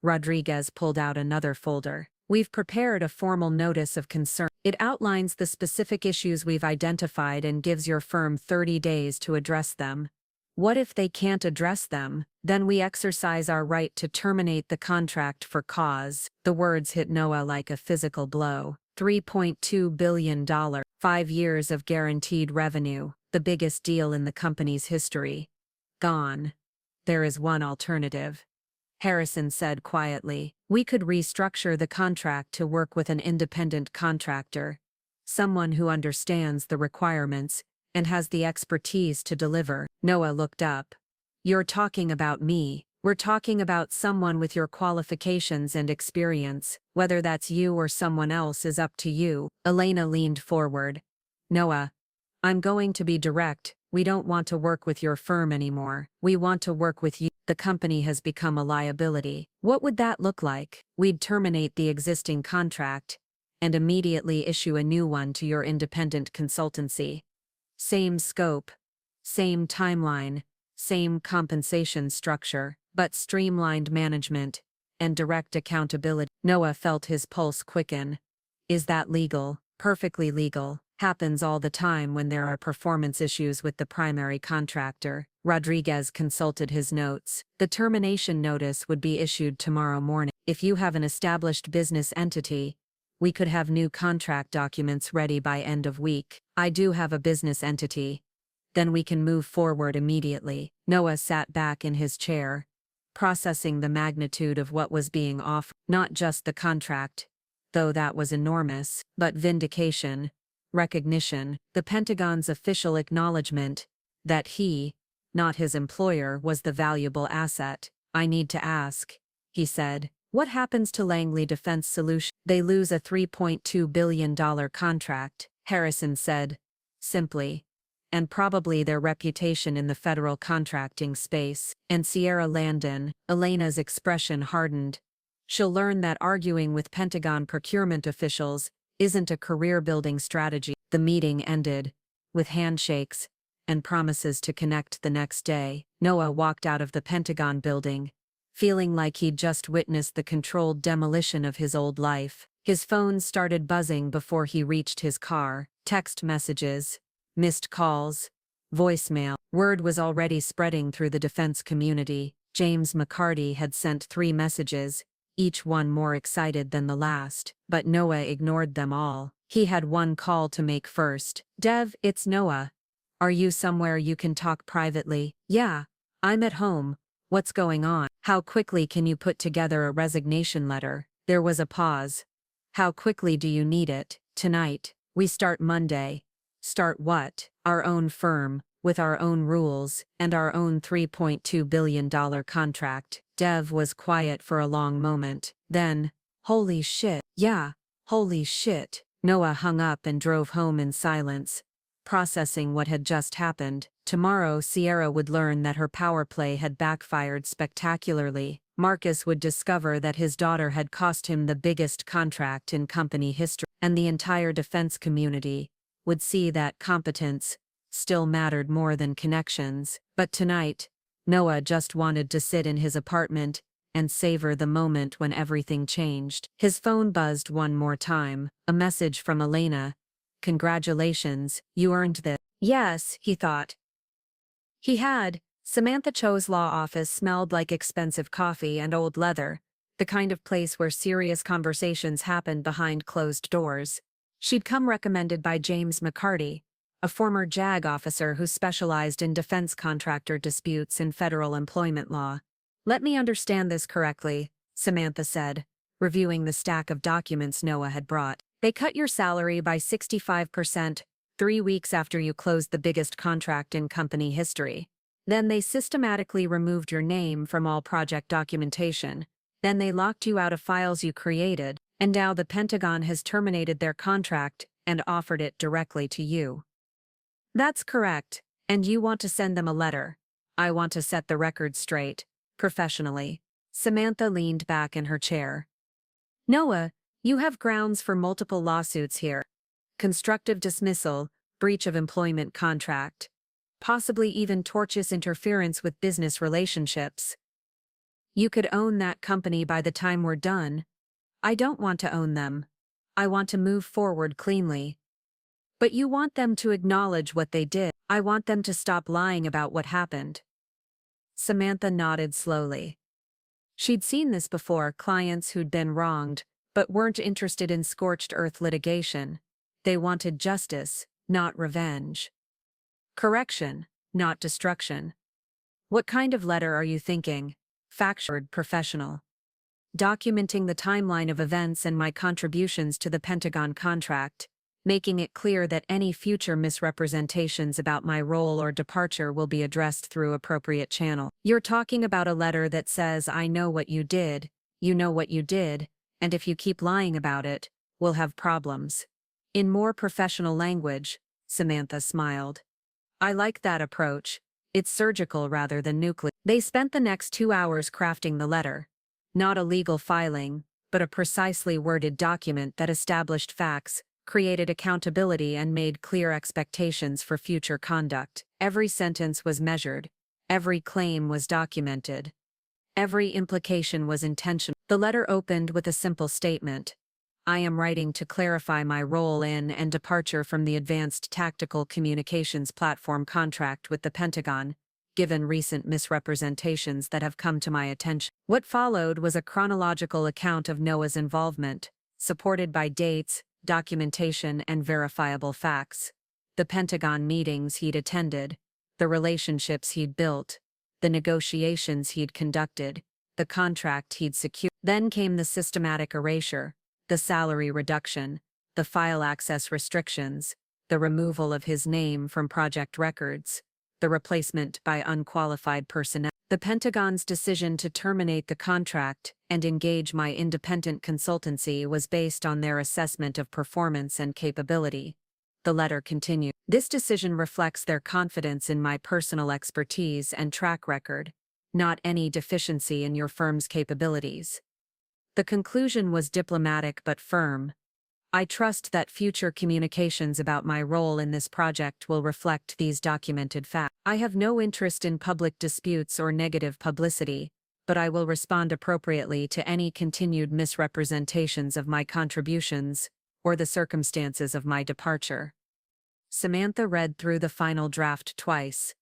Rodriguez pulled out another folder. We've prepared a formal notice of concern. It outlines the specific issues we've identified and gives your firm 30 days to address them. What if they can't address them? Then we exercise our right to terminate the contract for cause. The words hit Noah like a physical blow. $3.2 billion, 5 years of guaranteed revenue, the biggest deal in the company's history. Gone. There is one alternative. Harrison said quietly. We could restructure the contract to work with an independent contractor. Someone who understands the requirements and has the expertise to deliver. Noah looked up. You're talking about me. We're talking about someone with your qualifications and experience. Whether that's you or someone else is up to you. Elena leaned forward. Noah, I'm going to be direct. "We don't want to work with your firm anymore. We want to work with you. The company has become a liability." "What would that look like?" "We'd terminate the existing contract and immediately issue a new one to your independent consultancy. Same scope, same timeline, same compensation structure, but streamlined management and direct accountability." Noah felt his pulse quicken. "Is that legal?" "Perfectly legal. Happens all the time when there are performance issues with the primary contractor." Rodriguez consulted his notes. "The termination notice would be issued tomorrow morning. If you have an established business entity, we could have new contract documents ready by end of week." "I do have a business entity. Then we can move forward immediately." Noah sat back in his chair, processing the magnitude of what was being offered. Not just the contract, though that was enormous, but vindication, recognition, the Pentagon's official acknowledgement that he, not his employer, was the valuable asset. "I need to ask," he said, "what happens to Langley Defense Solutions?" "They lose a $3.2 billion contract," Harrison said, simply, "and probably their reputation in the federal contracting space." "And Sierra Landon," Elena's expression hardened. "She'll learn that arguing with Pentagon procurement officials isn't a career-building strategy." The meeting ended, with handshakes and promises to connect the next day. Noah walked out of the Pentagon building, feeling like he'd just witnessed the controlled demolition of his old life. His phone started buzzing before he reached his car. Text messages, missed calls, voicemail. Word was already spreading through the defense community. James McCarty had sent 3 messages, each one more excited than the last, but Noah ignored them all. He had one call to make first. "Dev, it's Noah. Are you somewhere you can talk privately?" "Yeah, I'm at home. What's going on?" "How quickly can you put together a resignation letter?" There was a pause. "How quickly do you need it?" "Tonight. We start Monday." "Start what?" "Our own firm, with our own rules, and our own $3.2 billion contract." Dev was quiet for a long moment. Then, "Holy shit." "Yeah, holy shit." Noah hung up and drove home in silence, processing what had just happened. Tomorrow Sierra would learn that her power play had backfired spectacularly. Marcus would discover that his daughter had cost him the biggest contract in company history, and the entire defense community would see that competence still mattered more than connections. But tonight, Noah just wanted to sit in his apartment and savor the moment when everything changed. His phone buzzed one more time, a message from Elena. "Congratulations, you earned this." Yes, he thought. He had. Samantha Cho's law office smelled like expensive coffee and old leather, the kind of place where serious conversations happened behind closed doors. She'd come recommended by James McCarty, a former JAG officer who specialized in defense contractor disputes and federal employment law. "Let me understand this correctly," Samantha said, reviewing the stack of documents Noah had brought. "They cut your salary by 65%, 3 weeks after you closed the biggest contract in company history. Then they systematically removed your name from all project documentation. Then they locked you out of files you created, and now the Pentagon has terminated their contract and offered it directly to you." "That's correct, and you want to send them a letter." "I want to set the record straight, professionally." Samantha leaned back in her chair. "Noah, you have grounds for multiple lawsuits here. Constructive dismissal, breach of employment contract, possibly even tortious interference with business relationships. You could own that company by the time we're done." "I don't want to own them. I want to move forward cleanly." "But you want them to acknowledge what they did." "I want them to stop lying about what happened." Samantha nodded slowly. She'd seen this before: clients who'd been wronged, but weren't interested in scorched earth litigation. They wanted justice, not revenge. Correction, not destruction. "What kind of letter are you thinking?" "Factual, professional. Documenting the timeline of events and my contributions to the Pentagon contract, making it clear that any future misrepresentations about my role or departure will be addressed through appropriate channel." "You're talking about a letter that says, 'I know what you did, you know what you did, and if you keep lying about it, we'll have problems.'" "In more professional language," Samantha smiled. I like that approach. It's surgical rather than nuclear. They spent the next 2 hours crafting the letter. Not a legal filing, but a precisely worded document that established facts, created accountability, and made clear expectations for future conduct. Every sentence was measured. Every claim was documented. Every implication was intentional. The letter opened with a simple statement. I am writing to clarify my role in and departure from the Advanced Tactical Communications Platform contract with the Pentagon, given recent misrepresentations that have come to my attention. What followed was a chronological account of Noah's involvement, supported by dates, documentation, and verifiable facts. The Pentagon meetings he'd attended, the relationships he'd built, the negotiations he'd conducted, the contract he'd secured. Then came the systematic erasure, the salary reduction, the file access restrictions, the removal of his name from project records, the replacement by unqualified personnel. The Pentagon's decision to terminate the contract and engage my independent consultancy was based on their assessment of performance and capability. The letter continued. This decision reflects their confidence in my personal expertise and track record, not any deficiency in your firm's capabilities. The conclusion was diplomatic but firm. I trust that future communications about my role in this project will reflect these documented facts. I have no interest in public disputes or negative publicity, but I will respond appropriately to any continued misrepresentations of my contributions or the circumstances of my departure. Samantha read through the final draft twice.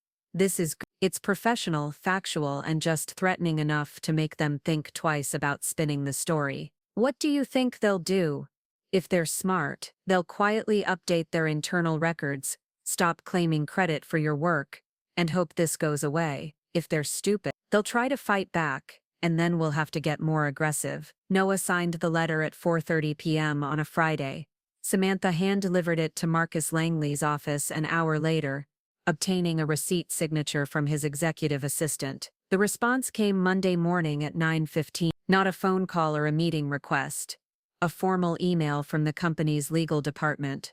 It's professional, factual, and just threatening enough to make them think twice about spinning the story. What do you think they'll do? If they're smart, they'll quietly update their internal records, stop claiming credit for your work, and hope this goes away. If they're stupid, they'll try to fight back, and then we'll have to get more aggressive. Noah signed the letter at 4:30 p.m. on a Friday. Samantha hand-delivered it to Marcus Langley's office an hour later, obtaining a receipt signature from his executive assistant. The response came Monday morning at 9:15, not a phone call or a meeting request. A formal email from the company's legal department.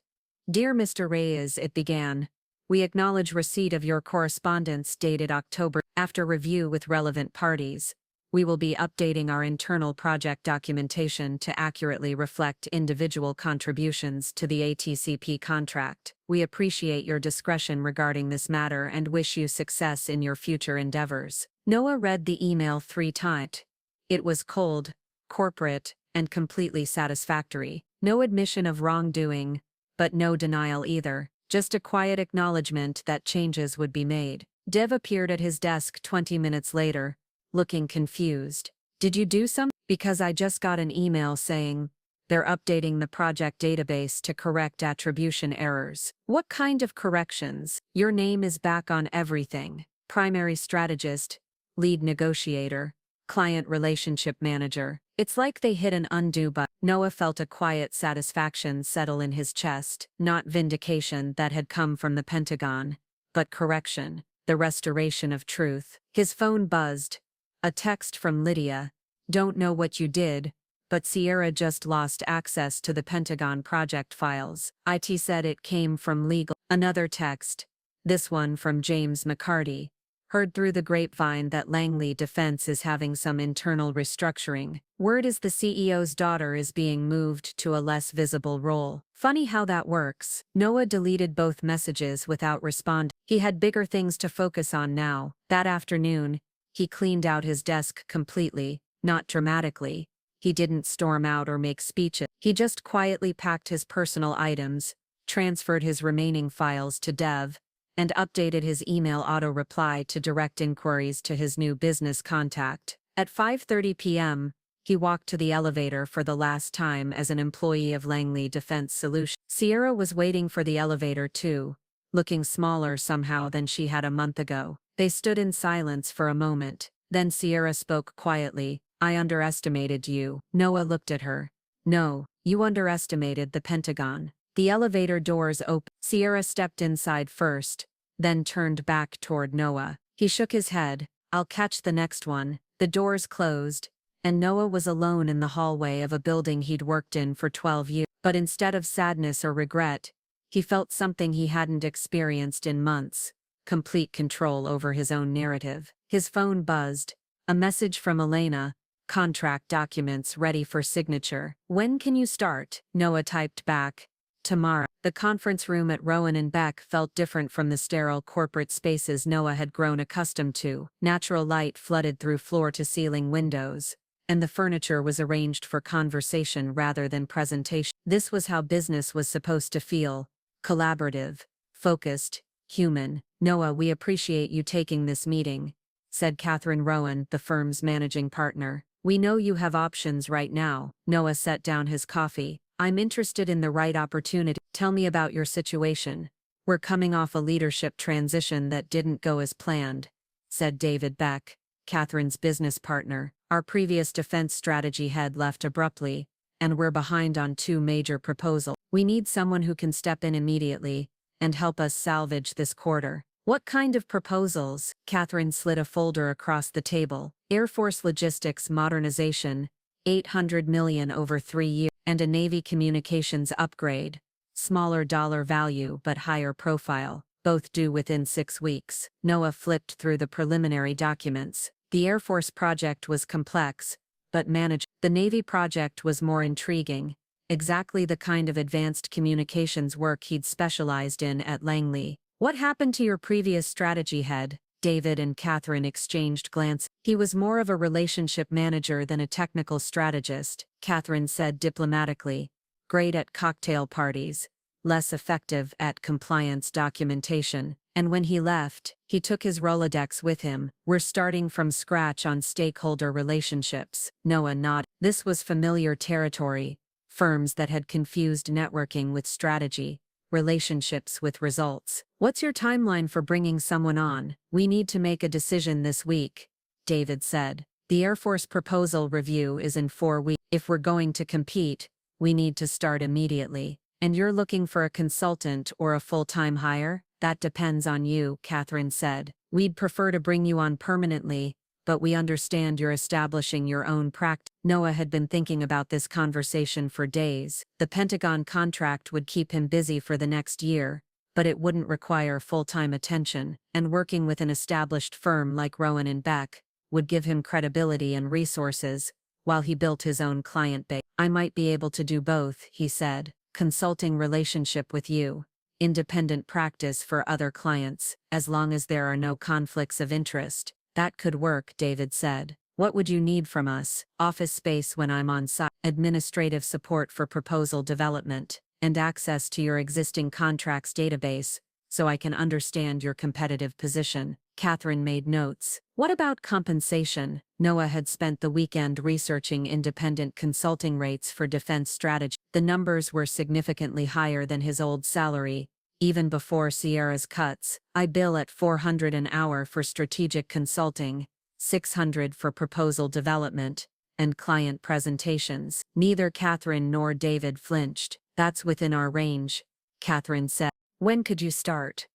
Dear Mr. Reyes, it began. We acknowledge receipt of your correspondence dated October. After review with relevant parties, we will be updating our internal project documentation to accurately reflect individual contributions to the ATCP contract. We appreciate your discretion regarding this matter and wish you success in your future endeavors. Noah read the email 3 times. It was cold, corporate, and completely satisfactory. No admission of wrongdoing, but no denial either. Just a quiet acknowledgement that changes would be made. Dev appeared at his desk 20 minutes later, looking confused. Did you do something? Because I just got an email saying they're updating the project database to correct attribution errors. What kind of corrections? Your name is back on everything. Primary strategist, lead negotiator, client relationship manager. It's like they hit an undo button. Noah felt a quiet satisfaction settle in his chest, not vindication that had come from the Pentagon, but correction, the restoration of truth. His phone buzzed. A text from Lydia. Don't know what you did, but Sierra just lost access to the Pentagon project files. IT said it came from legal. Another text. This one from James McCarty. Heard through the grapevine that Langley Defense is having some internal restructuring. Word is the CEO's daughter is being moved to a less visible role. Funny how that works. Noah deleted both messages without responding. He had bigger things to focus on now. That afternoon, he cleaned out his desk completely, not dramatically. He didn't storm out or make speeches. He just quietly packed his personal items, transferred his remaining files to Dev, and updated his email auto-reply to direct inquiries to his new business contact. At 5:30 p.m., he walked to the elevator for the last time as an employee of Langley Defense Solutions. Sierra was waiting for the elevator too, looking smaller somehow than she had a month ago. They stood in silence for a moment. Then Sierra spoke quietly. I underestimated you. Noah looked at her. No, you underestimated the Pentagon. The elevator doors opened. Sierra stepped inside first, then turned back toward Noah. He shook his head. I'll catch the next one. The doors closed, and Noah was alone in the hallway of a building he'd worked in for 12 years. But instead of sadness or regret, He felt something he hadn't experienced in months: complete control over his own narrative. His phone buzzed. A message from Elena: contract documents ready for signature. When can you start? Noah typed back: tomorrow. The conference room at Rowan and Beck felt different from the sterile corporate spaces Noah had grown accustomed to. Natural light flooded through floor-to-ceiling windows, and the furniture was arranged for conversation rather than presentation. This was how business was supposed to feel: collaborative, focused, human. Noah, we appreciate you taking this meeting, said Catherine Rowan, the firm's managing partner. We know you have options right now. Noah set down his coffee. I'm interested in the right opportunity. Tell me about your situation. We're coming off a leadership transition that didn't go as planned, said David Beck, Catherine's business partner. Our previous defense strategy head left abruptly, and we're behind on 2 major proposals. We need someone who can step in immediately and help us salvage this quarter. What kind of proposals? Catherine slid a folder across the table. Air Force logistics modernization, $800 million over 3 years, and a Navy communications upgrade, smaller dollar value but higher profile, both due within 6 weeks. Noah flipped through the preliminary documents. The Air Force project was complex, but managed. The Navy project was more intriguing, exactly the kind of advanced communications work he'd specialized in at Langley. What happened to your previous strategy head? David and Catherine exchanged glances. He was more of a relationship manager than a technical strategist, Catherine said diplomatically. Great at cocktail parties, less effective at compliance documentation. And when he left, he took his Rolodex with him. We're starting from scratch on stakeholder relationships. Noah nodded. This was familiar territory: firms that had confused networking with strategy, relationships with results. What's your timeline for bringing someone on? We need to make a decision this week, David said. The Air Force proposal review is in 4 weeks. If we're going to compete, we need to start immediately. And you're looking for a consultant or a full-time hire? That depends on you, Catherine said. We'd prefer to bring you on permanently, but we understand you're establishing your own practice. Noah had been thinking about this conversation for days. The Pentagon contract would keep him busy for the next year, but it wouldn't require full-time attention, and working with an established firm like Rowan and Beck would give him credibility and resources, while he built his own client base. I might be able to do both, he said. Consulting relationship with you, independent practice for other clients, as long as there are no conflicts of interest. That could work, David said. What would you need from us? Office space when I'm on site, administrative support for proposal development, and access to your existing contracts database, so I can understand your competitive position. Catherine made notes. What about compensation? Noah had spent the weekend researching independent consulting rates for defense strategy. The numbers were significantly higher than his old salary, even before Sierra's cuts. I bill at $400 an hour for strategic consulting, $600 for proposal development, and client presentations. Neither Catherine nor David flinched. That's within our range, Catherine said. When could you start?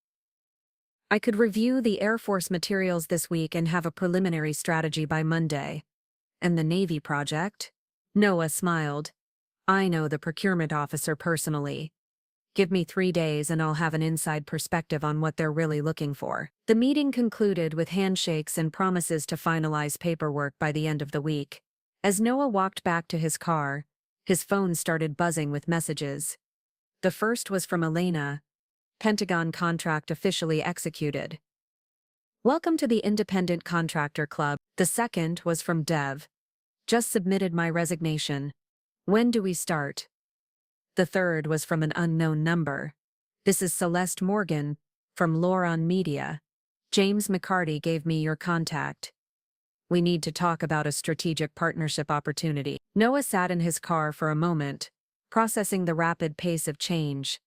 I could review the Air Force materials this week and have a preliminary strategy by Monday. And the Navy project? Noah smiled. I know the procurement officer personally. Give me 3 days and I'll have an inside perspective on what they're really looking for. The meeting concluded with handshakes and promises to finalize paperwork by the end of the week. As Noah walked back to his car, his phone started buzzing with messages. The first was from Elena. Pentagon contract officially executed. Welcome to the Independent Contractor Club. The second was from Dev. Just submitted my resignation. When do we start? The third was from an unknown number. This is Celeste Morgan, from Loron Media. James McCarty gave me your contact. We need to talk about a strategic partnership opportunity. Noah sat in his car for a moment, processing the rapid pace of change.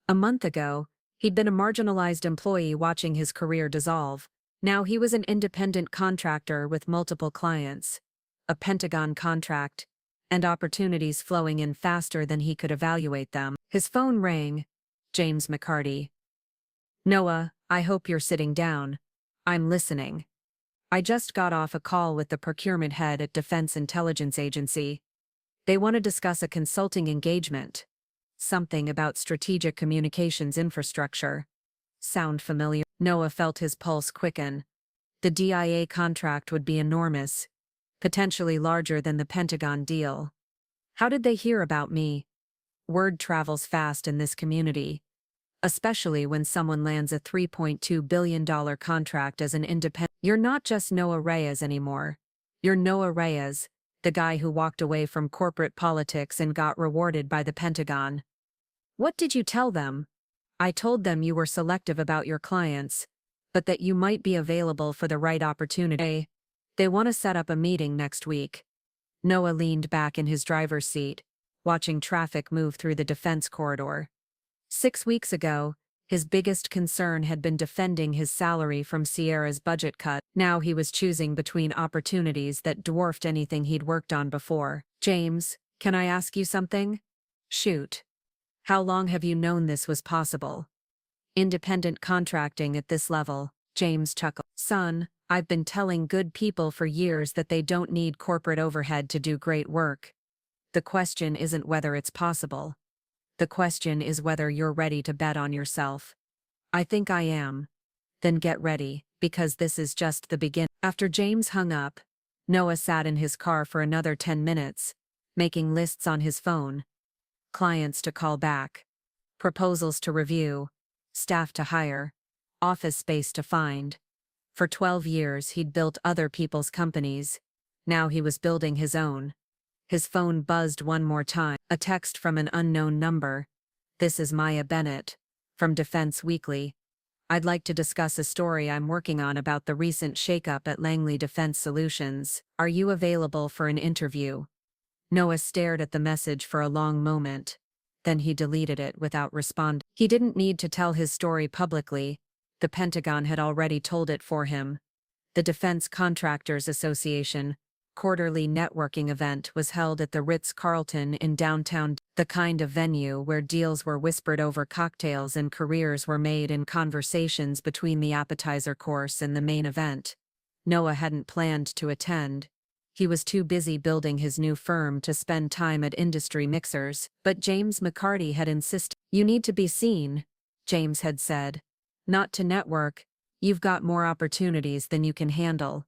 A month ago, he'd been a marginalized employee watching his career dissolve. Now he was an independent contractor with multiple clients, a Pentagon contract, and opportunities flowing in faster than he could evaluate them. His phone rang. James McCarty. Noah, I hope you're sitting down. I'm listening. I just got off a call with the procurement head at Defense Intelligence Agency. They want to discuss a consulting engagement. Something about strategic communications infrastructure. Sound familiar? Noah felt his pulse quicken. The DIA contract would be enormous, potentially larger than the Pentagon deal. How did they hear about me? Word travels fast in this community, especially when someone lands a $3.2 billion contract as an independent. You're not just Noah Reyes anymore. You're Noah Reyes, the guy who walked away from corporate politics and got rewarded by the Pentagon. What did you tell them? I told them you were selective about your clients, but that you might be available for the right opportunity. They want to set up a meeting next week. Noah leaned back in his driver's seat, watching traffic move through the defense corridor. 6 weeks ago, his biggest concern had been defending his salary from Sierra's budget cut. Now he was choosing between opportunities that dwarfed anything he'd worked on before. James, can I ask you something? Shoot. How long have you known this was possible? Independent contracting at this level, James chuckled. Son, I've been telling good people for years that they don't need corporate overhead to do great work. The question isn't whether it's possible. The question is whether you're ready to bet on yourself. I think I am. Then get ready, because this is just the beginning. After James hung up, Noah sat in his car for another 10 minutes, making lists on his phone. Clients to call back, proposals to review, staff to hire, office space to find. For 12 years he'd built other people's companies. Now he was building his own. His phone buzzed one more time. A text from an unknown number. This is Maya Bennett, from Defense Weekly. I'd like to discuss a story I'm working on about the recent shakeup at Langley Defense Solutions. Are you available for an interview? Noah stared at the message for a long moment. Then he deleted it without responding. He didn't need to tell his story publicly. The Pentagon had already told it for him. The Defense Contractors Association quarterly networking event was held at the Ritz-Carlton in downtown, the kind of venue where deals were whispered over cocktails and careers were made in conversations between the appetizer course and the main event. Noah hadn't planned to attend. He was too busy building his new firm to spend time at industry mixers, but James McCarty had insisted. You need to be seen, James had said. Not to network, you've got more opportunities than you can handle.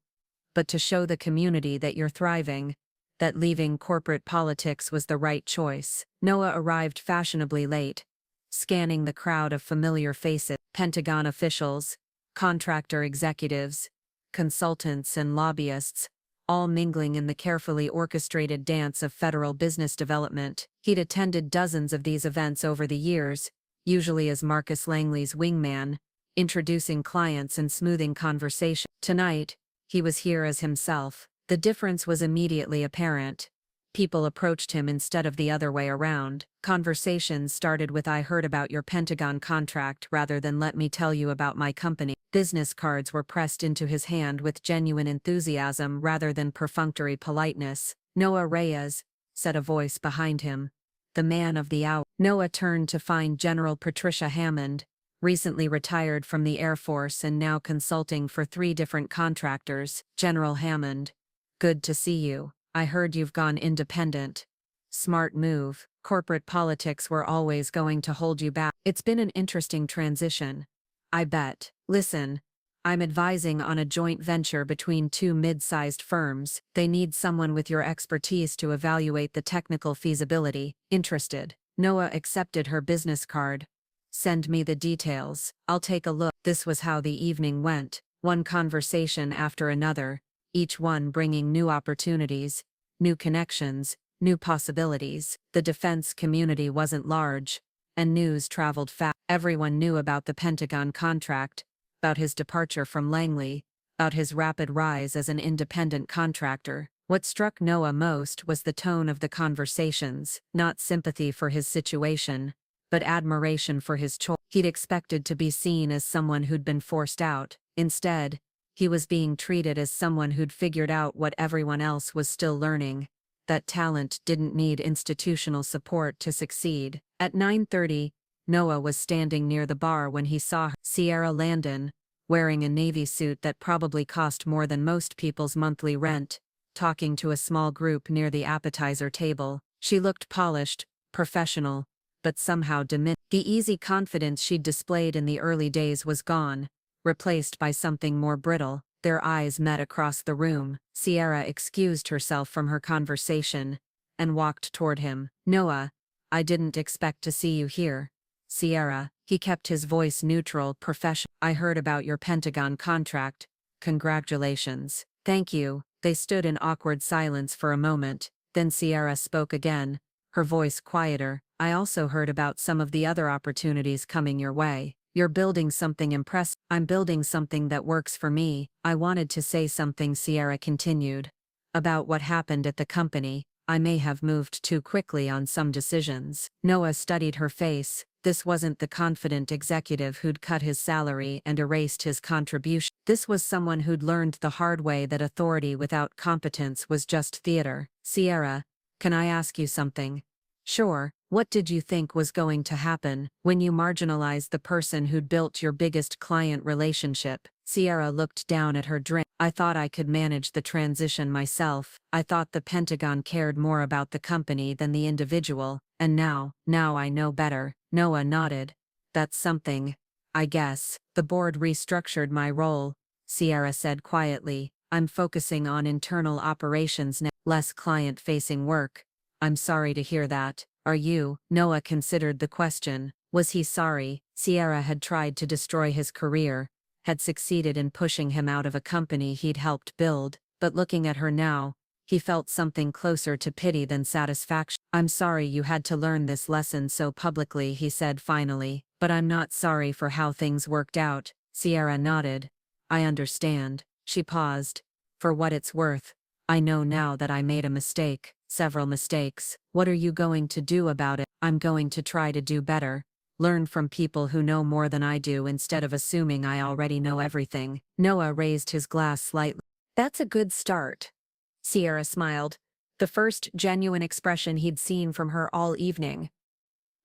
But to show the community that you're thriving, that leaving corporate politics was the right choice. Noah arrived fashionably late, scanning the crowd of familiar faces, Pentagon officials, contractor executives, consultants and lobbyists, all mingling in the carefully orchestrated dance of federal business development. He'd attended dozens of these events over the years, usually as Marcus Langley's wingman, introducing clients and smoothing conversation. Tonight, he was here as himself. The difference was immediately apparent. People approached him instead of the other way around. Conversations started with "I heard about your Pentagon contract" rather than "let me tell you about my company." Business cards were pressed into his hand with genuine enthusiasm rather than perfunctory politeness. "Noah Reyes," said a voice behind him. "The man of the hour." Noah turned to find General Patricia Hammond, recently retired from the Air Force and now consulting for 3 different contractors. "General Hammond, good to see you. I heard you've gone independent." "Smart move. Corporate politics were always going to hold you back." "It's been an interesting transition, I bet." "Listen, I'm advising on a joint venture between 2 mid-sized firms. They need someone with your expertise to evaluate the technical feasibility." "Interested." Noah accepted her business card. "Send me the details. I'll take a look." This was how the evening went, one conversation after another, each one bringing new opportunities, new connections, new possibilities. The defense community wasn't large, and news traveled fast. Everyone knew about the Pentagon contract, about his departure from Langley, about his rapid rise as an independent contractor. What struck Noah most was the tone of the conversations, not sympathy for his situation, but admiration for his choice. He'd expected to be seen as someone who'd been forced out. Instead, he was being treated as someone who'd figured out what everyone else was still learning, that talent didn't need institutional support to succeed. At 9:30, Noah was standing near the bar when he saw her. Sierra Landon, wearing a navy suit that probably cost more than most people's monthly rent, talking to a small group near the appetizer table. She looked polished, professional, but somehow diminished. The easy confidence she'd displayed in the early days was gone, replaced by something more brittle. Their eyes met across the room. Sierra excused herself from her conversation and walked toward him. "Noah, I didn't expect to see you here." "Sierra," he kept his voice neutral, professional. "I heard about your Pentagon contract. Congratulations." "Thank you." They stood in awkward silence for a moment, then Sierra spoke again, her voice quieter. "I also heard about some of the other opportunities coming your way. You're building something impressive." "I'm building something that works for me." "I wanted to say something," Sierra continued, "about what happened at the company. I may have moved too quickly on some decisions." Noah studied her face. This wasn't the confident executive who'd cut his salary and erased his contribution. This was someone who'd learned the hard way that authority without competence was just theater. "Sierra, can I ask you something?" "Sure." "What did you think was going to happen when you marginalized the person who'd built your biggest client relationship?" Sierra looked down at her drink. "I thought I could manage the transition myself. I thought the Pentagon cared more about the company than the individual, and now I know better." Noah nodded. "That's something, I guess." "The board restructured my role," Sierra said quietly. "I'm focusing on internal operations now, less client-facing work." "I'm sorry to hear that. Are you?" Noah considered the question. Was he sorry? Sierra had tried to destroy his career, had succeeded in pushing him out of a company he'd helped build, but looking at her now, he felt something closer to pity than satisfaction. "I'm sorry you had to learn this lesson so publicly," he said finally, "but I'm not sorry for how things worked out." Sierra nodded. "I understand." She paused. "For what it's worth, I know now that I made a mistake. Several mistakes. What are you going to do about it?" "I'm going to try to do better. Learn from people who know more than I do instead of assuming I already know everything." Noah raised his glass slightly. "That's a good start." Sierra smiled, the first genuine expression he'd seen from her all evening.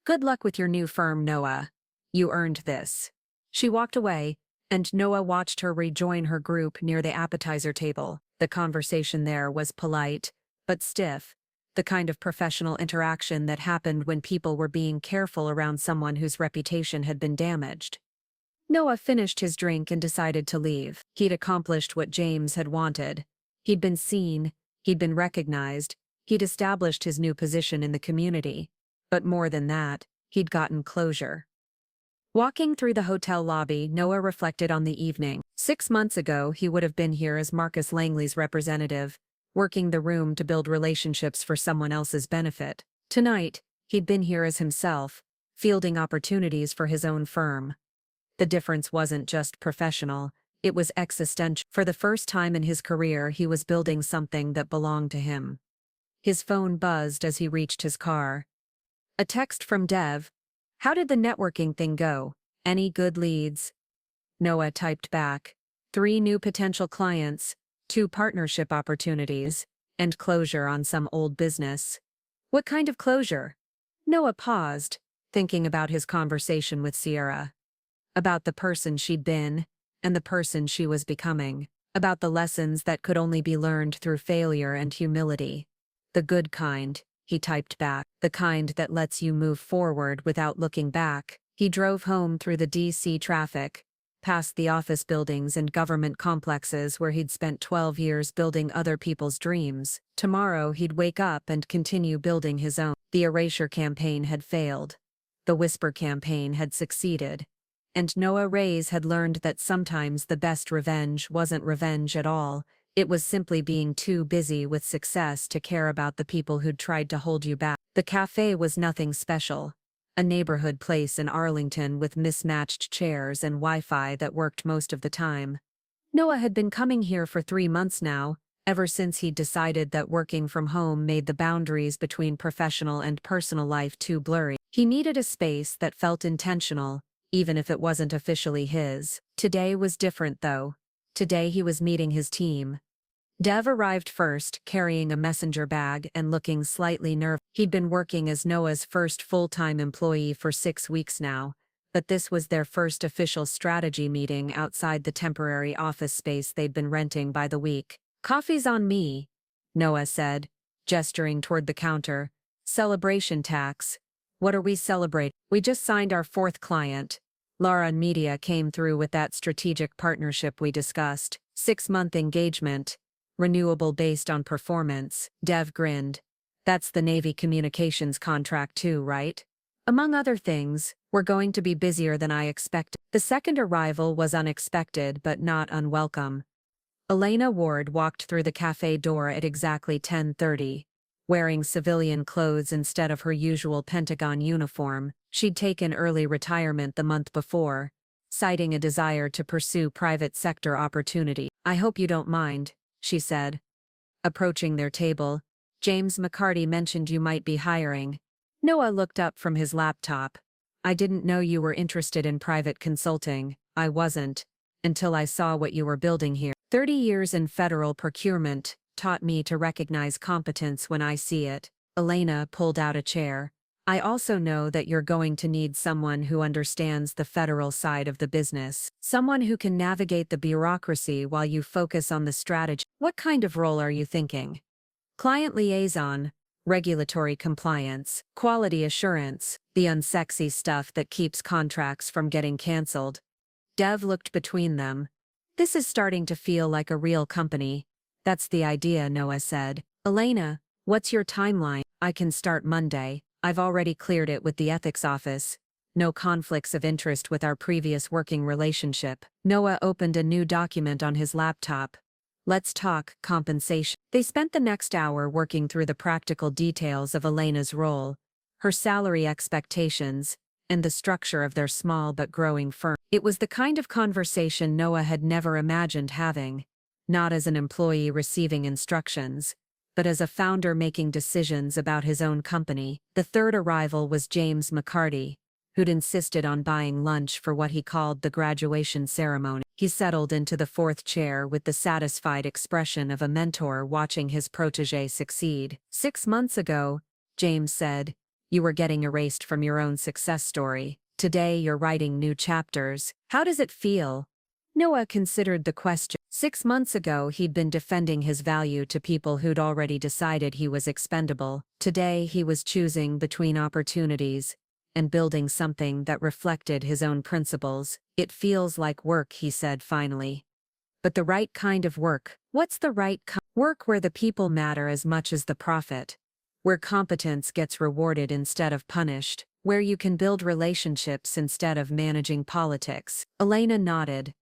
"Good luck with your new firm, Noah. You earned this." She walked away, and Noah watched her rejoin her group near the appetizer table. The conversation there was polite, but stiff, the kind of professional interaction that happened when people were being careful around someone whose reputation had been damaged. Noah finished his drink and decided to leave. He'd accomplished what James had wanted. He'd been seen, he'd been recognized, he'd established his new position in the community. But more than that, he'd gotten closure. Walking through the hotel lobby, Noah reflected on the evening. 6 months ago, he would have been here as Marcus Langley's representative, working the room to build relationships for someone else's benefit. Tonight, he'd been here as himself, fielding opportunities for his own firm. The difference wasn't just professional, it was existential. For the first time in his career, he was building something that belonged to him. His phone buzzed as he reached his car. A text from Dev. "How did the networking thing go? Any good leads?" Noah typed back. 3 new potential clients, 2 partnership opportunities, and closure on some old business. "What kind of closure?" Noah paused, thinking about his conversation with Sierra. About the person she'd been, and the person she was becoming. About the lessons that could only be learned through failure and humility. "The good kind," he typed back. "The kind that lets you move forward without looking back." He drove home through the DC traffic, past the office buildings and government complexes where he'd spent 12 years building other people's dreams. Tomorrow he'd wake up and continue building his own. The erasure campaign had failed. The whisper campaign had succeeded. And Noah Reyes had learned that sometimes the best revenge wasn't revenge at all. It was simply being too busy with success to care about the people who'd tried to hold you back. The cafe was nothing special. A neighborhood place in Arlington with mismatched chairs and Wi-Fi that worked most of the time. Noah had been coming here for 3 months now, ever since he'd decided that working from home made the boundaries between professional and personal life too blurry. He needed a space that felt intentional, even if it wasn't officially his. Today was different though. Today he was meeting his team. Dev arrived first, carrying a messenger bag and looking slightly nervous. He'd been working as Noah's first full-time employee for 6 weeks now, but this was their first official strategy meeting outside the temporary office space they'd been renting by the week. "Coffee's on me," Noah said, gesturing toward the counter. "Celebration tax. What are we celebrating? We just signed our fourth client. Laura and Media came through with that strategic partnership we discussed. 6-month engagement. Renewable based on performance. Dev grinned. That's the Navy communications contract too, right? Among other things, we're going to be busier than I expected. The second arrival was unexpected but not unwelcome. Elena Ward walked through the cafe door at exactly 10:30. Wearing civilian clothes instead of her usual Pentagon uniform. She'd taken early retirement the month before, citing a desire to pursue private sector opportunity. I hope you don't mind, she said. Approaching their table, James McCarty mentioned you might be hiring. Noah looked up from his laptop. I didn't know you were interested in private consulting. I wasn't, until I saw what you were building here. 30 years in federal procurement taught me to recognize competence when I see it. Elena pulled out a chair. I also know that you're going to need someone who understands the federal side of the business. Someone who can navigate the bureaucracy while you focus on the strategy. What kind of role are you thinking? Client liaison, regulatory compliance, quality assurance, the unsexy stuff that keeps contracts from getting canceled. Dev looked between them. This is starting to feel like a real company. That's the idea, Noah said. Elena, what's your timeline? I can start Monday. I've already cleared it with the ethics office. No conflicts of interest with our previous working relationship. Noah opened a new document on his laptop. Let's talk compensation. They spent the next hour working through the practical details of Elena's role, her salary expectations, and the structure of their small but growing firm. It was the kind of conversation Noah had never imagined having. Not as an employee receiving instructions, but as a founder making decisions about his own company. The third arrival was James McCarty, who'd insisted on buying lunch for what he called the graduation ceremony. He settled into the fourth chair with the satisfied expression of a mentor watching his protege succeed. 6 months ago, James said, you were getting erased from your own success story. Today you're writing new chapters. How does it feel? Noah considered the question. 6 months ago he'd been defending his value to people who'd already decided he was expendable. Today he was choosing between opportunities and building something that reflected his own principles. It feels like work, he said finally. But the right kind of work. What's the right kind? Work where the people matter as much as the profit. Where competence gets rewarded instead of punished. Where you can build relationships instead of managing politics. Elena nodded.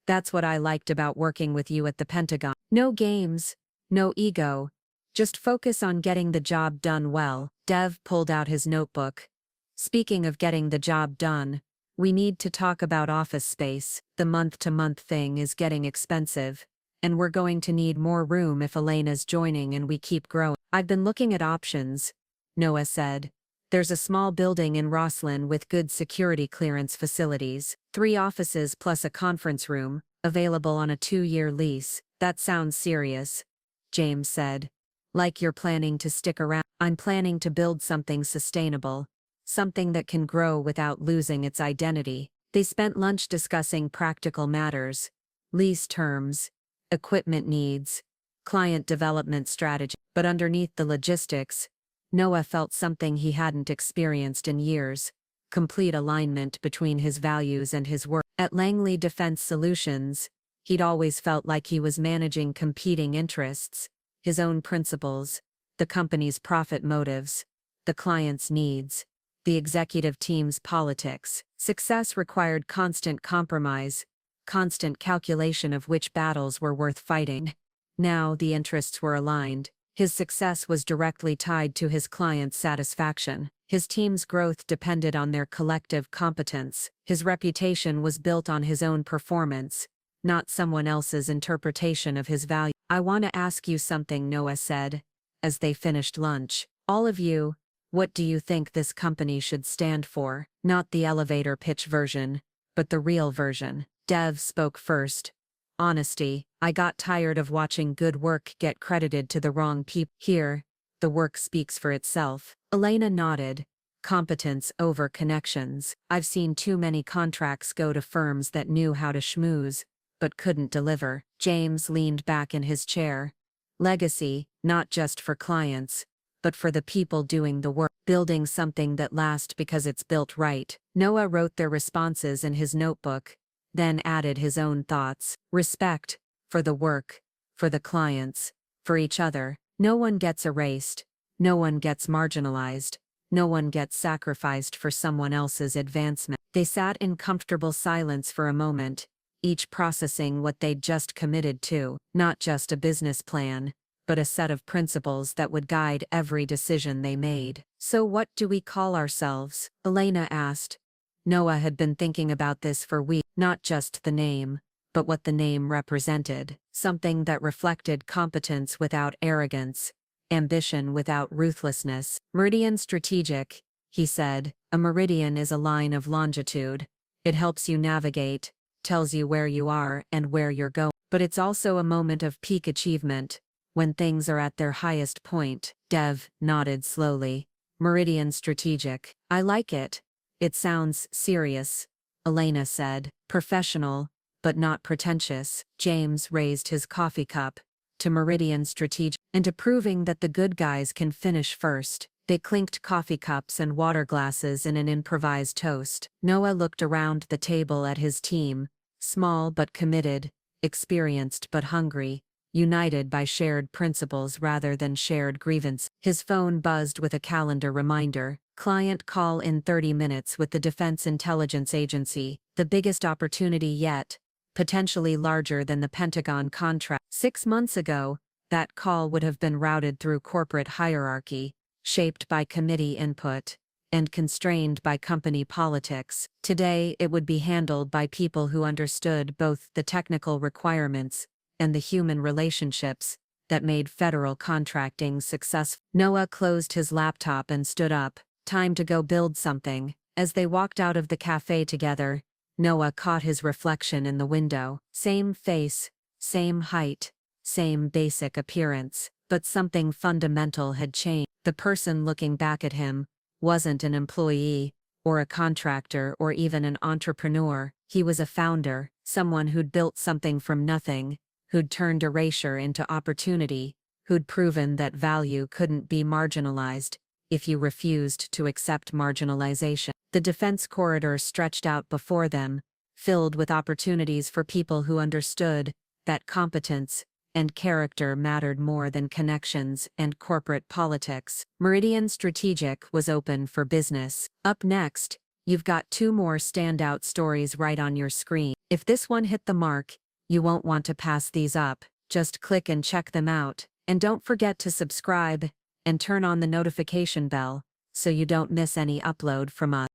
That's what I liked about working with you at the Pentagon. No games, no ego. Just focus on getting the job done well. Dev pulled out his notebook. Speaking of getting the job done, we need to talk about office space. The month-to-month thing is getting expensive, and we're going to need more room if Elena's joining and we keep growing. I've been looking at options, Noah said. There's a small building in Rosslyn with good security clearance facilities, 3 offices plus a conference room, available on a 2-year lease. That sounds serious, James said. Like you're planning to stick around. I'm planning to build something sustainable. Something that can grow without losing its identity. They spent lunch discussing practical matters, lease terms, equipment needs, client development strategy. But underneath the logistics, Noah felt something he hadn't experienced in years: complete alignment between his values and his work. At Langley Defense Solutions, he'd always felt like he was managing competing interests, his own principles, the company's profit motives, the client's needs, the executive team's politics. Success required constant compromise, constant calculation of which battles were worth fighting. Now the interests were aligned. His success was directly tied to his client's satisfaction. His team's growth depended on their collective competence. His reputation was built on his own performance, not someone else's interpretation of his value. I want to ask you something, Noah said, as they finished lunch. All of you, what do you think this company should stand for? Not the elevator pitch version, but the real version. Dev spoke first. Honesty. I got tired of watching good work get credited to the wrong people. Here, the work speaks for itself. Elena nodded. Competence over connections. I've seen too many contracts go to firms that knew how to schmooze, but couldn't deliver. James leaned back in his chair. Legacy, not just for clients, but for the people doing the work, building something that lasts because it's built right. Noah wrote their responses in his notebook, then added his own thoughts. Respect, for the work, for the clients, for each other. No one gets erased. No one gets marginalized. No one gets sacrificed for someone else's advancement. They sat in comfortable silence for a moment, each processing what they'd just committed to, not just a business plan, but a set of principles that would guide every decision they made. So what do we call ourselves? Elena asked. Noah had been thinking about this for weeks, not just the name, but what the name represented, something that reflected competence without arrogance, ambition without ruthlessness. Meridian strategic, he said. A meridian is a line of longitude. It helps you navigate, tells you where you are and where you're going. But it's also a moment of peak achievement, when things are at their highest point. Dev nodded slowly. Meridian strategic. I like it. It sounds serious, Elena said. Professional, but not pretentious. James raised his coffee cup to Meridian strategic, and to proving that the good guys can finish first. They clinked coffee cups and water glasses in an improvised toast. Noah looked around the table at his team, small but committed, experienced but hungry, united by shared principles rather than shared grievance. His phone buzzed with a calendar reminder. Client call in 30 minutes with the Defense Intelligence Agency, the biggest opportunity yet, potentially larger than the Pentagon contract. 6 months ago, that call would have been routed through corporate hierarchy, shaped by committee input, and constrained by company politics. Today it would be handled by people who understood both the technical requirements and the human relationships that made federal contracting successful. Noah closed his laptop and stood up. Time to go build something. As they walked out of the cafe together, Noah caught his reflection in the window. Same face, same height, same basic appearance, but something fundamental had changed. The person looking back at him wasn't an employee, or a contractor, or even an entrepreneur. He was a founder, someone who'd built something from nothing, who'd turned erasure into opportunity, who'd proven that value couldn't be marginalized if you refused to accept marginalization. The defense corridor stretched out before them, filled with opportunities for people who understood that competence and character mattered more than connections and corporate politics. Meridian Strategic was open for business. Up next, you've got 2 more standout stories right on your screen. If this one hit the mark, you won't want to pass these up. Just click and check them out. And don't forget to subscribe and turn on the notification bell so you don't miss any upload from us.